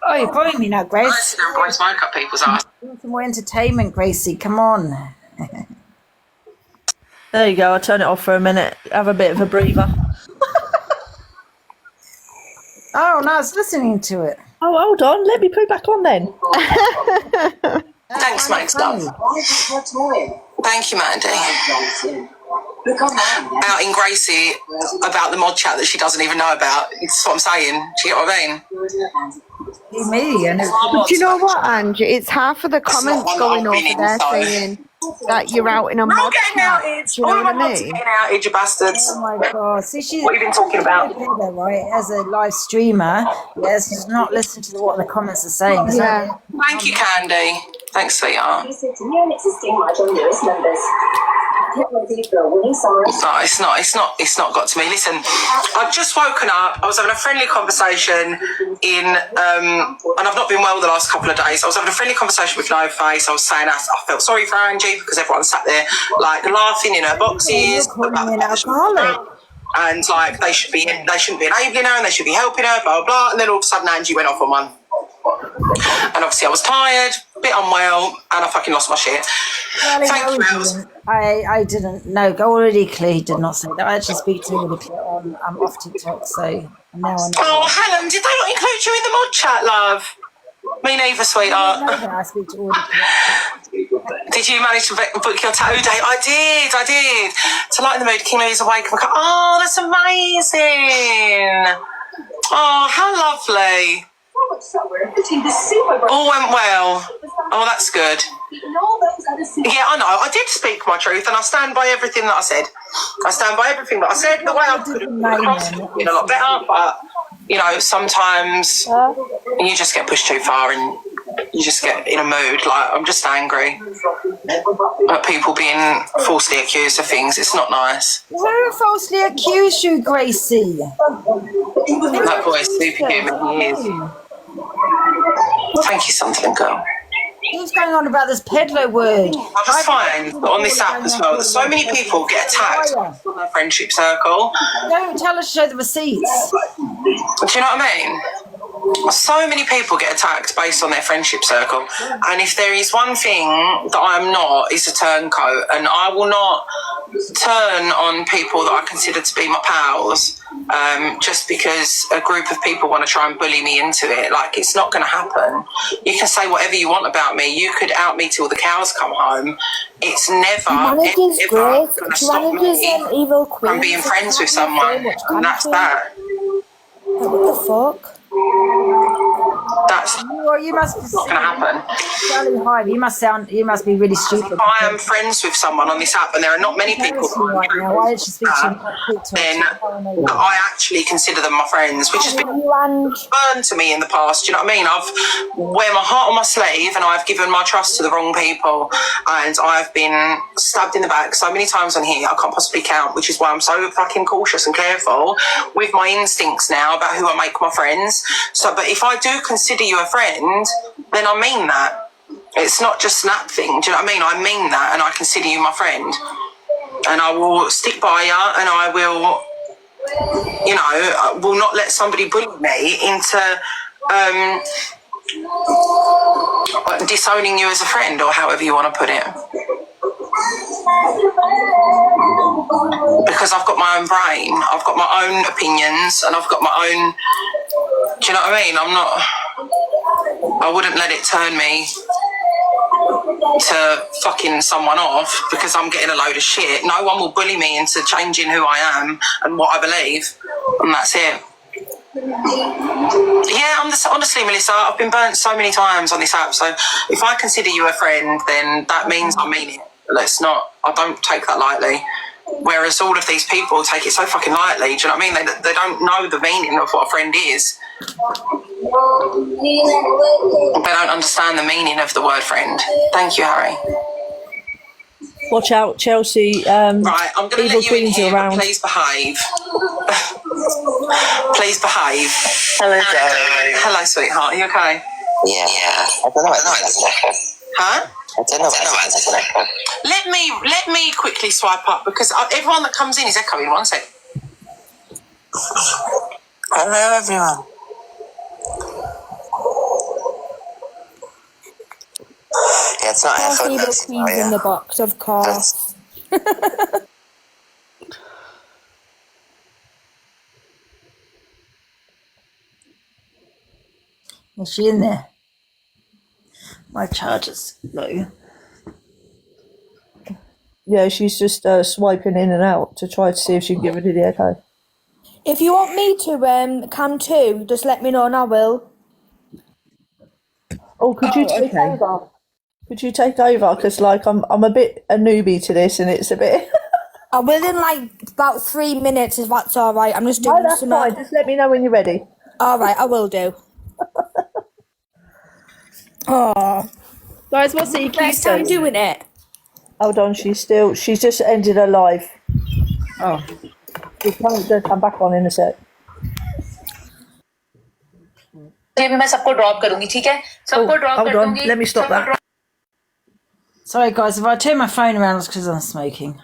Oh, you're boring me now, I Grace. don't blow smoke up people's ass. Want some more entertainment, Gracie. Come on. There you go. I'll turn it off for a minute. Have a bit of a breather. Oh, no, I was listening to it. Oh, hold on. Let me put it back on then. Thanks, Max, love. Thank you, Mandy. Out in Gracie about the mod chat that she doesn't even know about. It's what I'm saying. Do you get what I mean? Me, and But you know what, Angie? It's half of the comments going over there saying that you're out in a We're all mod getting chat. outed. Do you know All of what my I mods are mean? getting outed, you bastards. oh my God. See, she's What have you been talking about? there, right? As a live streamer, yes, she's not listening to what the comments are saying. It's Yeah. Thank you, Candy. Thanks, sweetheart. No, it's not got to me. Listen, I've just woken up. I was having a friendly conversation and I've not been well the last couple of days. I was having a friendly conversation with No Face. I was saying I felt sorry for Angie because everyone sat there like laughing in her boxes about the fact that she was drunk. And like they shouldn't be enabling her and they should be helping her, blah blah blah. And then all of a sudden Angie went off on one. And obviously I was tired, a bit unwell, and I fucking lost my shit. Thank you, Els. I didn't know. Already Clay did not say that. I actually speak to Already Clay on off TikTok, so now I know. Oh, Helen, did they not include you in the mod chat, love? Me neither, sweetheart. I speak to Already Clay. Did you manage to book your tattoo date? I did. To lighten the mood, King Louie's awake. Oh, that's amazing. Oh, how lovely. All went well. Oh, that's good. Yeah, I know. I did speak my truth, and I stand by everything that I said. The way I could have crossed it would have been a lot better, but you know, sometimes you just get pushed too far, and you just get in a mood. Like I'm just angry at people being falsely accused of things. It's not nice. Who falsely accused you, Gracie? That boy's superhuman. He is. Thank you, something girl. Who's going on about this peddler word? I just find that on this app as well that so many people get attacked on their friendship circle. Don't tell us to show the receipts. Do you know what I mean? So many people get attacked based on their friendship circle. And if there is one thing that I'm not, it's a turncoat. And I will not turn on people that I consider to be my pals just because a group of people want to try and bully me into it. Like, it's not going to happen. You can say whatever you want about me. You could out me till the cows come home. It's never, ever going to stop me from being friends with someone. And that's that. What the fuck? That's Well, you must not going to happen. Charlie Hive, you must be really stupid. If I am friends with someone on this app, and there are not many people right now. Why did she speak to you? then I actually consider them my friends, which has been burned to me in the past. Do you know what I mean? I've wear my heart on my sleeve, and I've given my trust to the wrong people, and I've been stabbed in the back so many times on here I can't possibly count, which is why I'm so fucking cautious and careful with my instincts now about who I make my friends. So, but if I do consider you a friend, then I mean that. It's not just an app thing. Do you know what I mean? I mean that, and I consider you my friend, and I will stick by you, and I will, you know, I will not let somebody bully me into disowning you as a friend, or however you want to put it. Because I've got my own brain, I've got my own opinions, and I've got my own. Do you know what I mean? I wouldn't let it turn me to fucking someone off because I'm getting a load of shit. No one will bully me into changing who I am and what I believe, and that's it. Yeah, honestly, Melissa, I've been burnt so many times on this app, so if I consider you a friend, then that means I mean it. I don't take that lightly. Whereas all of these people take it so fucking lightly. Do you know what I mean? They don't know the meaning of what a friend is. They don't understand the meaning of the word friend. Thank you, Harry. Watch out, Chelsea. Right, I'm going to let you in here, around. but please behave. Please behave. Hello, darling. Hello, sweetheart. Are you okay? Yeah. I don't know. Huh? Let me quickly swipe up because everyone that comes in is echoing. 1 sec. Hello, everyone. Yeah, it's not effortless. Queen's in the box, of course. Is she in there? My charger's low. Yeah, she's just swiping in and out to try to see if she can give it the echo. If you want me to come too, just let me know and I will. Oh, could you take over? Could you take over? Because like I'm a bit a newbie to this, and it's a bit. I will in like about 3 minutes, if that's all right. I'm just doing No, that's fine. Just let me know when you're ready. All right, I will do. Oh, Guys, what's the next time doing it? Hold on, she's just ended her live. Oh. She's going to come back on in a sec. Hold on, let me stop that. Sorry guys, if I turn my phone around it's because I'm smoking.